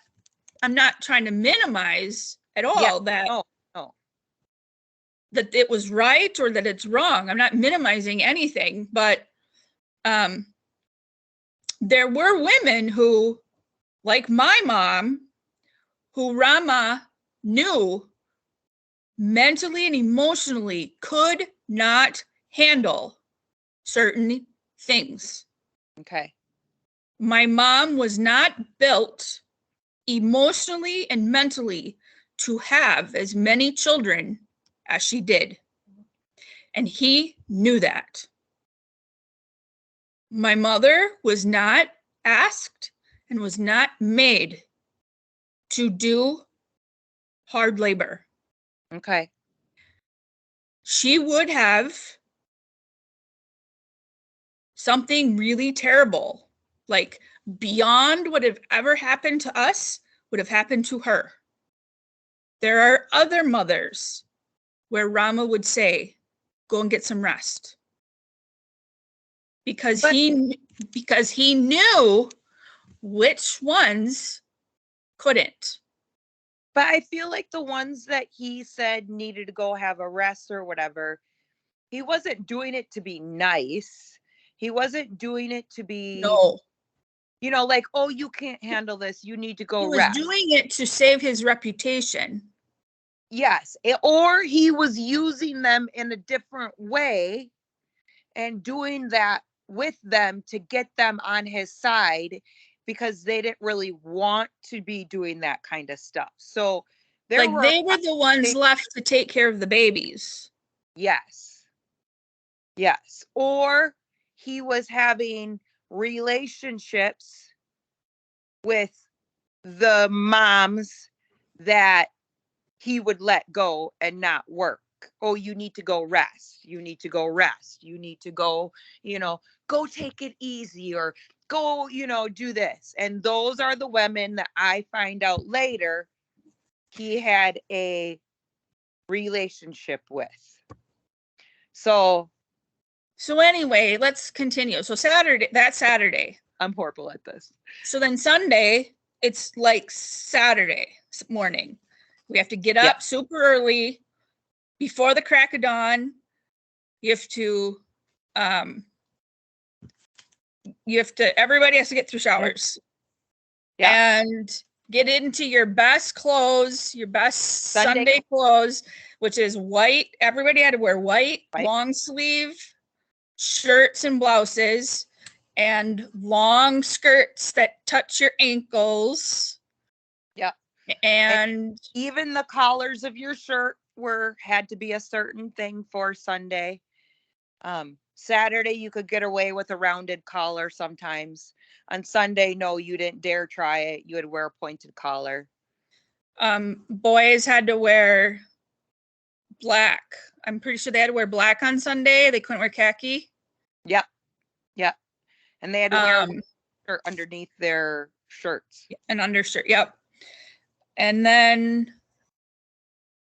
B: I'm not trying to minimize at all that
A: no.
B: that it was right or that it's wrong. I'm not minimizing anything, but there were women who, like my mom, who Rama knew mentally and emotionally could not handle certain things.
A: Okay.
B: My mom was not built emotionally and mentally to have as many children as she did. And he knew that. My mother was not asked and was not made to do hard labor.
A: Okay.
B: She would have something really terrible, like beyond what have ever happened to us, would have happened to her. There are other mothers where Rama would say, go and get some rest. Because he knew which ones couldn't.
A: But I feel like the ones that he said needed to go have a rest or whatever, he wasn't doing it to be nice. He wasn't doing it to be,
B: No,
A: you know, like, oh, you can't handle this, you need to go
B: he was
A: rest.
B: doing it to save his reputation.
A: Yes. Or he was using them in a different way and doing that with them to get them on his side because they didn't really want to be doing that kind of stuff. So
B: Like they were the ones left to take care of the babies.
A: Yes. Yes. Or he was having relationships with the moms that he would let go and not work. Oh, you need to go rest. You need to go rest. You need to go, you know, go take it easy or go, you know, do this. And those are the women that I find out later he had a relationship with. So
B: anyway, let's continue. So Saturday.
A: I'm horrible at this.
B: So then Sunday, it's like Saturday morning. We have to get up super early before the crack of dawn. You have to, everybody has to get through showers. Yeah. And get into your best clothes, your best Sunday clothes, which is white. Everybody had to wear white. Long sleeve shirts and blouses and long skirts that touch your ankles.
A: Yeah.
B: And
A: even the collars of your shirt had to be a certain thing for Sunday. Saturday you could get away with a rounded collar sometimes. On Sunday, no, you didn't dare try it. You would wear a pointed collar.
B: Boys had to wear black. I'm pretty sure they had to wear black on Sunday. They couldn't wear khaki.
A: Yep. Yep. And they had to wear a shirt underneath their shirts.
B: An undershirt. Yep. And then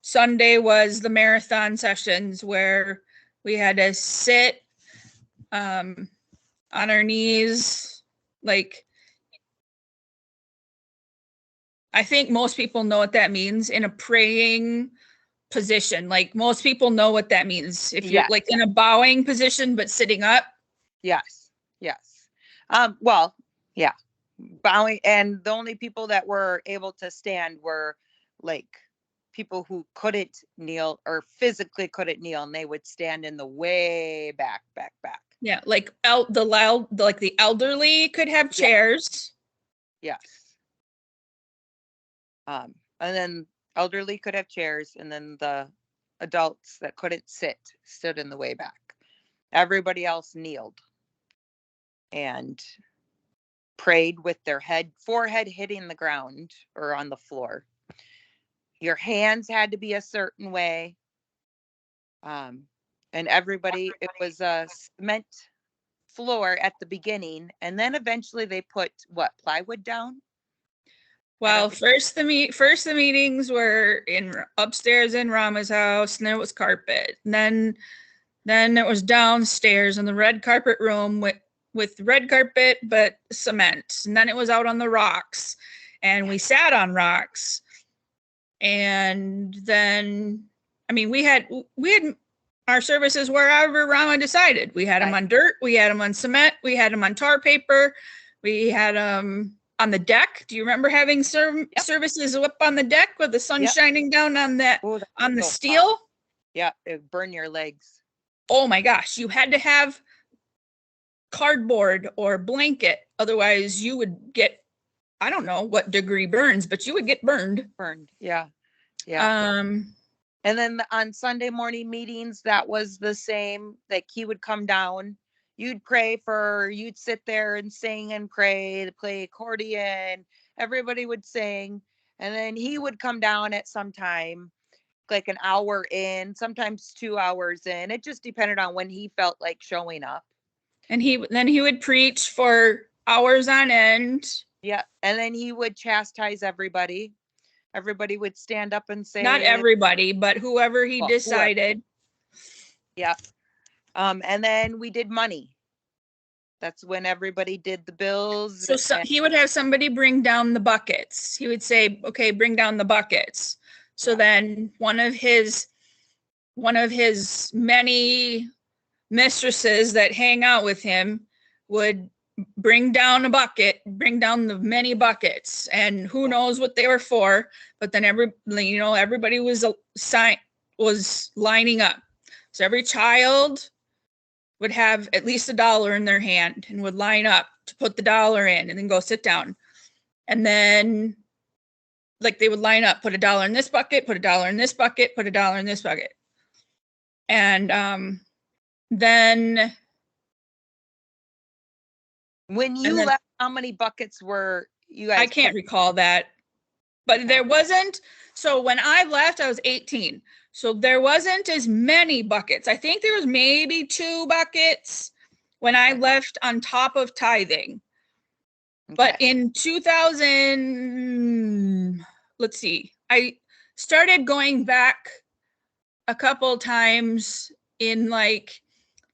B: Sunday was the marathon sessions where we had to sit on our knees. Like, I think most people know what that means, in a praying position. Like most people know what that means. If you're like in a bowing position, but sitting up.
A: Yes. Yes. Well, yeah. Bowing. And the only people that were able to stand were like people who couldn't kneel or physically couldn't kneel, and they would stand in the way back.
B: Yeah. Like the elderly could have chairs.
A: Yes. And then elderly could have chairs, and then the adults that couldn't sit stood in the way back. Everybody else kneeled and prayed with their forehead hitting the ground or on the floor. Your hands had to be a certain way. And everybody, it was a cement floor at the beginning, and then eventually they put plywood down.
B: Well, first the meetings were upstairs in Rama's house, and then it was carpet. And then Then it was downstairs in the red carpet room with red carpet, but cement. And then it was out on the rocks, and we sat on rocks. And then, I mean, we had our services wherever Rama decided. We had them on dirt, we had them on cement, we had them on tar paper, we had them on the deck. Do you remember having services up on the deck with the sun shining down on on the steel?
A: Hot. Yeah, it would burn your legs.
B: Oh my gosh, you had to have cardboard or blanket, otherwise you would get, I don't know what degree burns, but you would get burned.
A: Yeah. And then on Sunday morning meetings, that was the same. Like, he would come down, you'd sit there and sing and pray, play accordion, everybody would sing, and then he would come down at some time, like an hour in, sometimes 2 hours in. It just depended on when he felt like showing up.
B: And then he would preach for hours on end.
A: Yeah. And then he would chastise everybody. Everybody would stand up and say,
B: not everybody, but whoever he decided.
A: Yeah. And then we did money. That's when everybody did the bills.
B: So he would have somebody bring down the buckets. He would say, okay, bring down the buckets. So then one of his many mistresses that hang out with him would bring down the many buckets, and who knows what they were for, but then everybody was lining up. So every child would have at least $1 in their hand and would line up to put the $1 in and then go sit down. And then, like, they would line up, put $1 in this bucket, put $1 in this bucket, put $1 in this bucket. And then
A: when you left, how many buckets were you guys?
B: I can't recall that, but there wasn't. So when I left, I was 18. So there wasn't as many buckets. I think there was maybe 2 buckets when I left on top of tithing. Okay. But in 2000, let's see, I started going back a couple times in like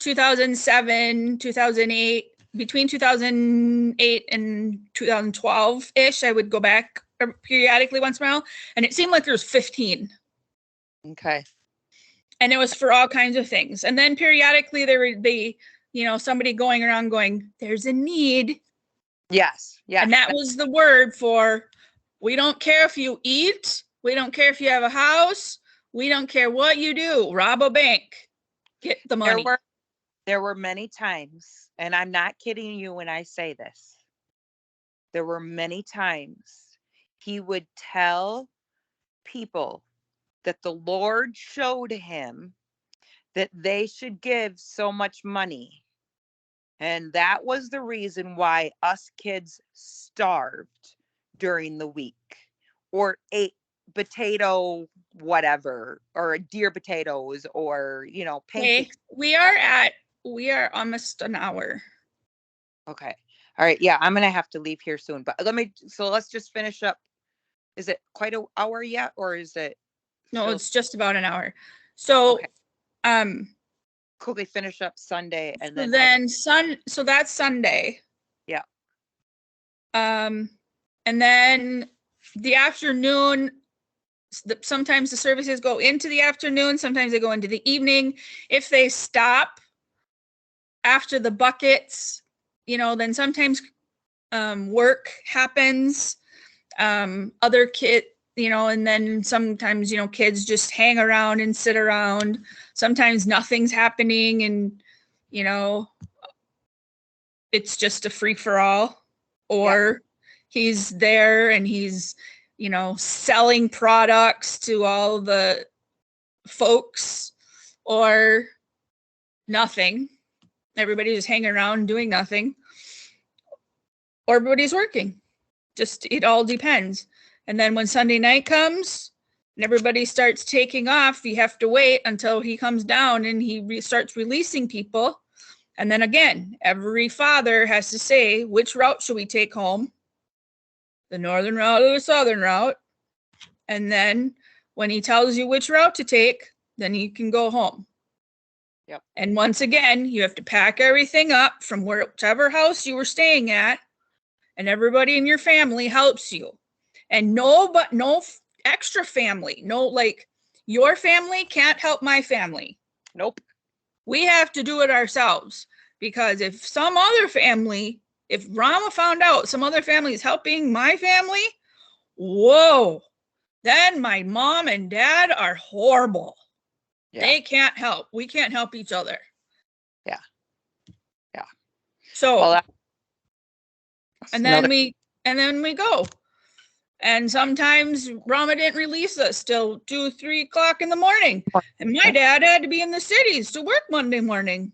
B: 2007, 2008, between 2008 and 2012-ish. I would go back periodically once in a while, and it seemed like there was 15.
A: Okay.
B: And it was for all kinds of things. And then periodically there would be, somebody going around going, there's a need.
A: Yes. Yeah.
B: And that was the word for, we don't care if you eat. We don't care if you have a house. We don't care what you do. Rob a bank. Get the money.
A: There were many times, and I'm not kidding you when I say this. There were many times he would tell people that the Lord showed him that they should give so much money. And that was the reason why us kids starved during the week, or ate potato whatever, or deer potatoes, or pancakes.
B: Okay. We are almost an hour.
A: Okay. All right. Yeah, I'm gonna have to leave here soon, but let's just finish up. Is it quite an hour yet, or is it?
B: No, it's just about an hour. So, okay.
A: Quickly finish up Sunday, and
B: so that's Sunday.
A: Yeah.
B: And then the afternoon, sometimes the services go into the afternoon, sometimes they go into the evening. If they stop after the buckets, then sometimes work happens. Other kids, and then sometimes, kids just hang around and sit around. Sometimes nothing's happening, and, it's just a free for all. Or he's there and he's, selling products to all the folks, or nothing. Everybody's just hanging around doing nothing. Or everybody's working. It all depends. And then when Sunday night comes and everybody starts taking off, you have to wait until he comes down and he starts releasing people. And then again, every father has to say, which route should we take home? The northern route or the southern route? And then when he tells you which route to take, then you can go home.
A: Yep.
B: And once again, you have to pack everything up from whichever house you were staying at, and everybody in your family helps you. And no extra family. No, like, your family can't help my family.
A: Nope.
B: We have to do it ourselves, because if some other family, if Rama found out some other family is helping my family, whoa, then my mom and dad are horrible.
A: Yeah.
B: They can't help. We can't help each other.
A: Yeah. Yeah.
B: So,
A: well,
B: and then we go. And sometimes Rama didn't release us till 2, 3 o'clock in the morning. And my dad had to be in the cities to work Monday morning.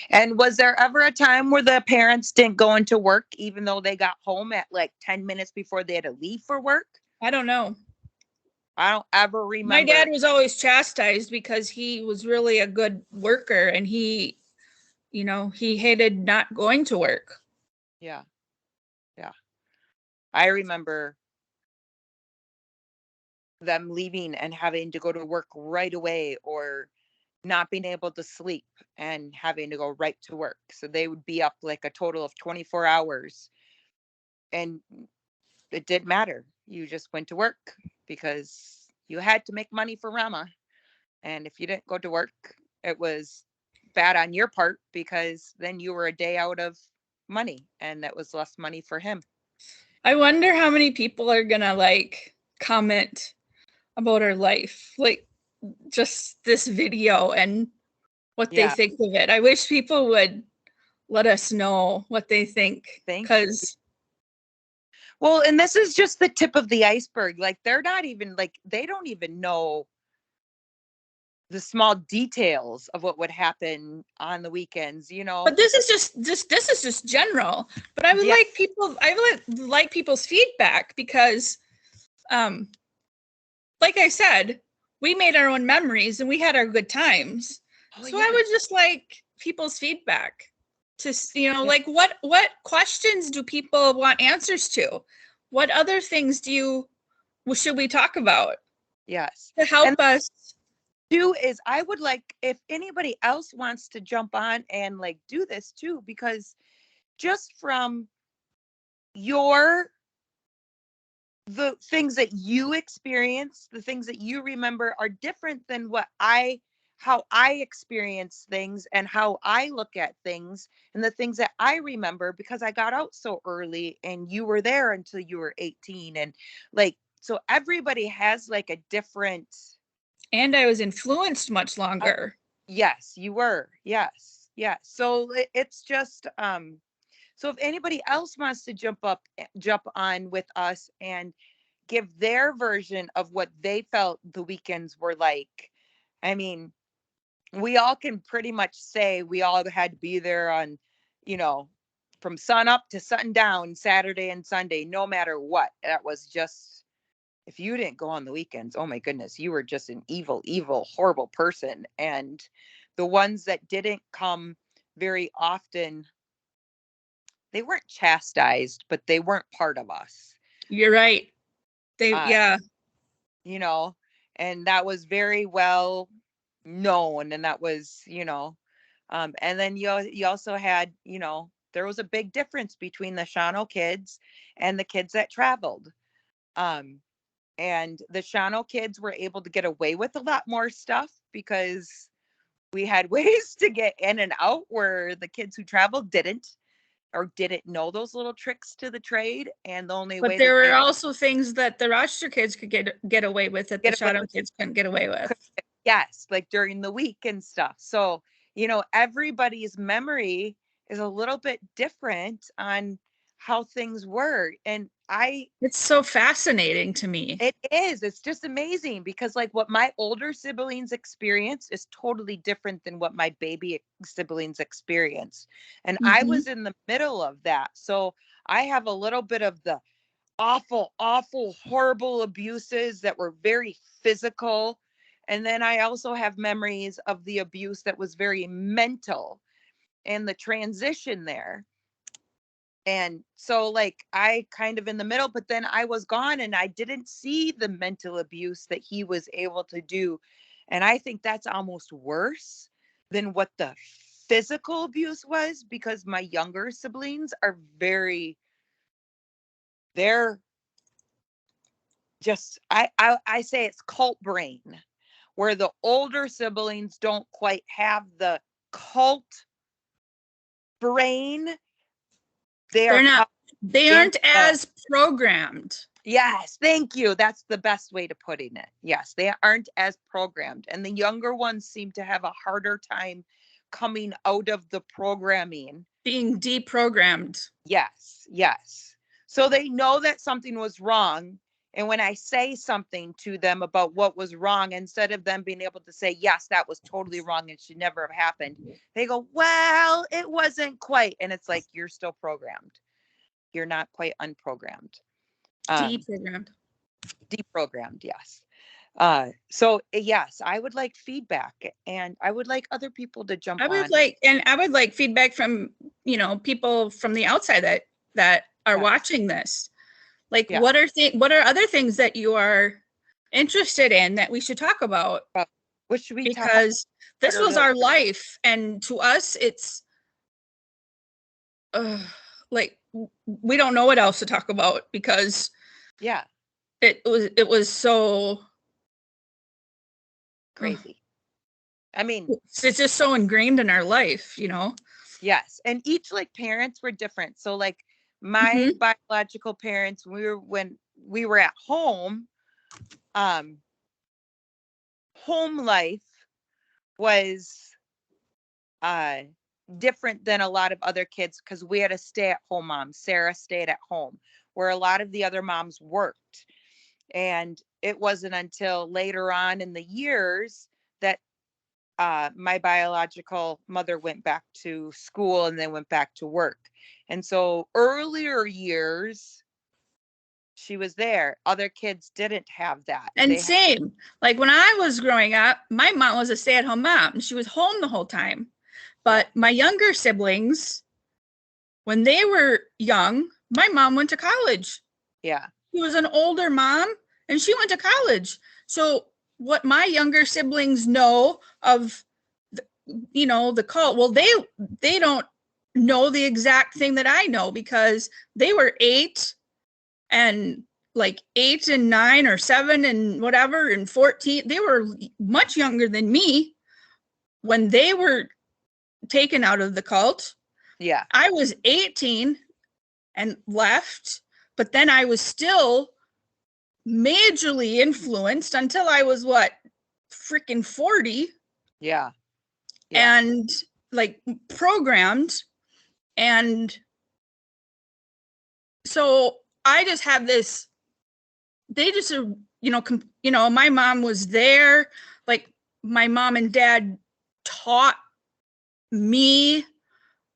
A: And was there ever a time where the parents didn't go into work, even though they got home at like 10 minutes before they had to leave for work?
B: I don't know.
A: I don't ever remember.
B: My dad was always chastised because he was really a good worker, and he hated not going to work.
A: Yeah. Yeah. I remember them leaving and having to go to work right away, or not being able to sleep and having to go right to work. So they would be up like a total of 24 hours, and it didn't matter. You just went to work because you had to make money for Rama. And if you didn't go to work, it was bad on your part, because then you were a day out of money, and that was less money for him.
B: I wonder how many people are gonna like comment about our life, like just this video, and what they think of it. I wish people would let us know what they think, because
A: well, and this is just the tip of the iceberg. Like, they're not even like, they don't even know the small details of what would happen on the weekends,
B: But this is just general. But I would like people's feedback, because like I said, we made our own memories and we had our good times. So I would just like people's feedback to, like, what questions do people want answers to? What other things should we talk about?
A: Yes.
B: To help us.
A: I would like, if anybody else wants to jump on and like do this too, because just from the things that you experience, the things that you remember are different than how I experience things and how I look at things, and the things that I remember, because I got out so early and you were there until you were 18. And like, so everybody has like a different.
B: And I was influenced much longer.
A: Yes, you were. Yes. Yeah. So it's just, so if anybody else wants to jump on with us and give their version of what they felt the weekends were like. I mean, we all can pretty much say we all had to be there on, from sun up to sundown, Saturday and Sunday, no matter what. That was just, if you didn't go on the weekends, oh my goodness, you were just an evil, evil, horrible person. And the ones that didn't come very often, they weren't chastised, but they weren't part of us.
B: You're right.
A: And that was very well known. And that was, and then you also had, there was a big difference between the Shawano kids and the kids that traveled. And the Shawano kids were able to get away with a lot more stuff, because we had ways to get in and out where the kids who traveled didn't know those little tricks to the trade. And the only way
B: there were also things that the Rochester kids could get away with that the Shadow kids couldn't get away with.
A: Yes, like during the week and stuff. So, everybody's memory is a little bit different on how things were. And
B: it's so fascinating to me.
A: It is. It's just amazing, because like what my older siblings experience is totally different than what my baby siblings experience. And I was in the middle of that. So I have a little bit of the awful, awful, horrible abuses that were very physical. And then I also have memories of the abuse that was very mental, and the transition there. And so like I kind of in the middle, but then I was gone and I didn't see the mental abuse that he was able to do. And I think that's almost worse, than what the physical abuse was, because my younger siblings are they're just, I say it's cult brain, where the older siblings don't quite have the cult brain.
B: They're not, they aren't as programmed.
A: Yes, thank you. That's the best way to putting it. Yes, they aren't as programmed. And the younger ones seem to have a harder time coming out of the programming.
B: Being deprogrammed.
A: Yes, yes. So they know that something was wrong. And when I say something to them about what was wrong, instead of them being able to say, yes, that was totally wrong and should never have happened, they go, well, it wasn't quite. And it's like, you're still programmed. You're not quite unprogrammed.
B: Deprogrammed.
A: Deprogrammed, yes. So yes, I would like feedback, and I would like other people to jump on.
B: I would like feedback from, people from the outside that are watching this. Like, what are other things that you are interested in that we should talk about?
A: What should we talk about?
B: Because this was our life, and to us, it's like we don't know what else to talk about, because it was so
A: crazy. I mean,
B: it's just so ingrained in our life,
A: Yes, and each like parents were different. So like my biological parents, when we were at home, home life was different than a lot of other kids, because we had a stay-at-home mom. Sarah stayed at home, where a lot of the other moms worked. And it wasn't until later on in the years that my biological mother went back to school and then went back to work. And so earlier years, she was there. Other kids didn't have that.
B: And same, like when I was growing up, my mom was a stay-at-home mom. She was home the whole time. But my younger siblings, when they were young, my mom went to college.
A: Yeah.
B: She was an older mom and she went to college. So what my younger siblings know of, the cult, well, they don't know the exact thing that I know, because they were 8 and 8 and 9 or 7 and whatever and 14. They were much younger than me when they were taken out of the cult.
A: Yeah.
B: I was 18 and left, but then I was still majorly influenced until I was freaking 40.
A: Yeah.
B: And programmed. And so I just have this, they just are, my mom was there. Like my mom and dad taught me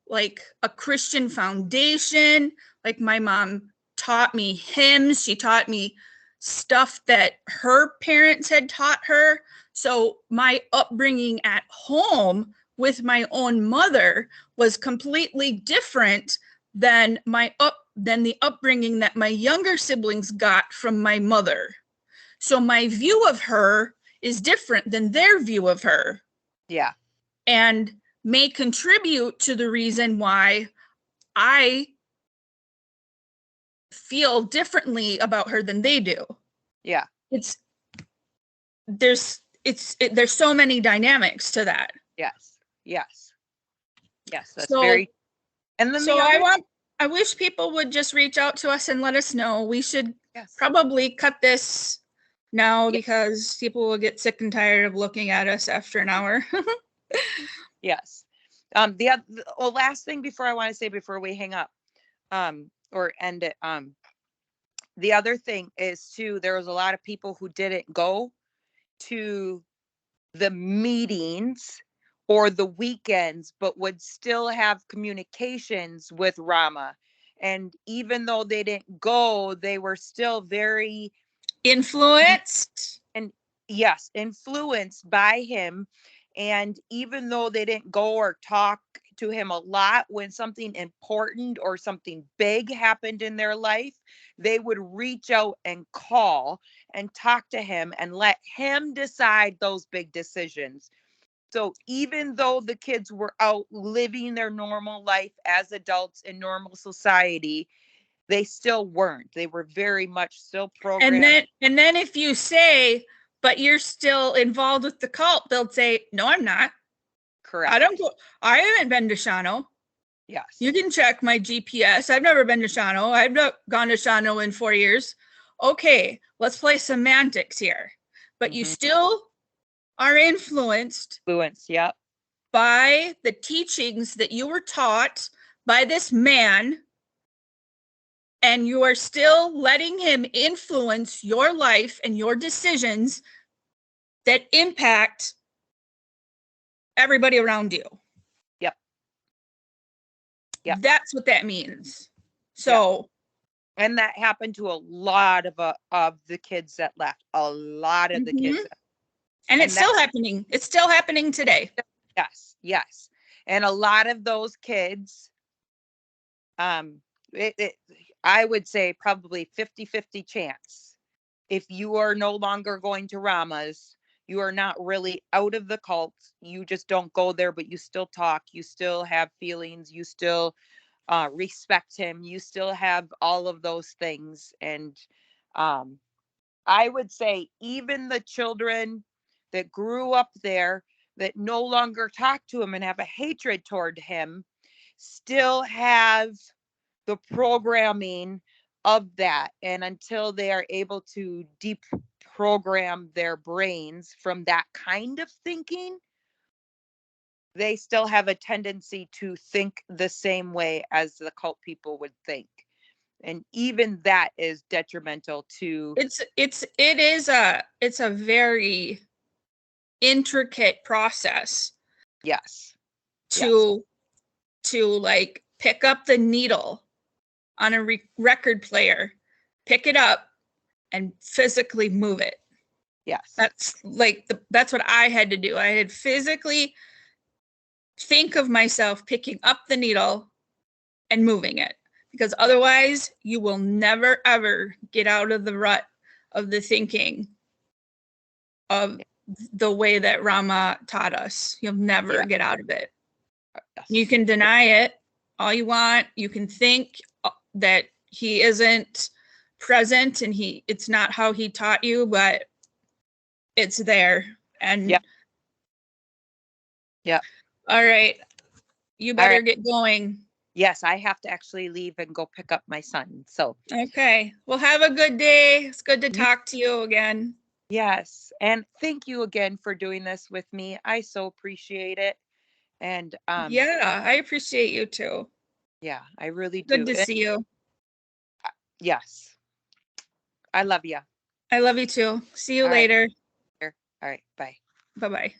B: like a Christian foundation. Like my mom taught me hymns. She taught me stuff that her parents had taught her. So my upbringing at home with my own mother was completely different than the upbringing that my younger siblings got from my mother. So my view of her is different than their view of her.
A: Yeah.
B: And may contribute to the reason why I feel differently about her than they do.
A: Yeah.
B: There's so many dynamics to that.
A: Yes. That's very. And then
B: I wish people would just reach out to us and let us know. We should probably cut this now because people will get sick and tired of looking at us after an hour.
A: Yes. The last thing before I want to say before we hang up, or end it, the other thing is too, there was a lot of people who didn't go to the meetings or the weekends, but would still have communications with Rama. And even though they didn't go, they were still very
B: influenced.
A: And yes, influenced by him. And even though they didn't go or talk to him a lot, when something important or something big happened in their life, they would reach out and call and talk to him and let him decide those big decisions. So even though the kids were out living their normal life as adults in normal society, they still weren't. They were very much still programmed.
B: And then if you say, but you're still involved with the cult, they'll say, no, I'm not.
A: Correct.
B: I haven't been to Shawano.
A: Yes.
B: You can check my GPS. I've never been to Shawano. I've not gone to Shawano in 4 years. Okay, let's play semantics here. But you still are influenced.
A: Yep.
B: By the teachings that you were taught by this man, and you are still letting him influence your life and your decisions that impact everybody around you.
A: Yep. Yep.
B: That's what that means. So,
A: yep. And that happened to a lot of the kids that left. A lot of the kids.
B: And it's still happening. It's still happening today.
A: Yes, yes. And a lot of those kids, I would say probably 50-50 chance. If you are no longer going to Rama's, you are not really out of the cult. You just don't go there, but you still talk. You still have feelings. You still respect him. You still have all of those things. And I would say even the children that grew up there that no longer talk to him and have a hatred toward him still have the programming of that. And until they are able to deprogram their brains from that kind of thinking, they still have a tendency to think the same way as the cult people would think. And even that is detrimental to
B: it's a very intricate process.
A: Yes.
B: To like pick up the needle on a record player, pick it up and physically move it.
A: Yes.
B: That's like that's what I had to do. I had physically think of myself picking up the needle and moving it, because otherwise you will never ever get out of the rut of the thinking of the way that Rama taught us. You'll never get out of it. Yes. You can deny it all you want. You can think that he isn't present and it's not how he taught you, but it's there. And
A: yeah.
B: All right. You better get going.
A: Yes, I have to actually leave and go pick up my son. So
B: okay. Well, have a good day. It's good to talk to you again.
A: Yes. And thank you again for doing this with me. I so appreciate it. And
B: yeah, I appreciate you too.
A: Yeah, I really do.
B: Good to see you.
A: Yes. I love you.
B: I love you too. See you later.
A: All right. Bye.
B: Bye-bye.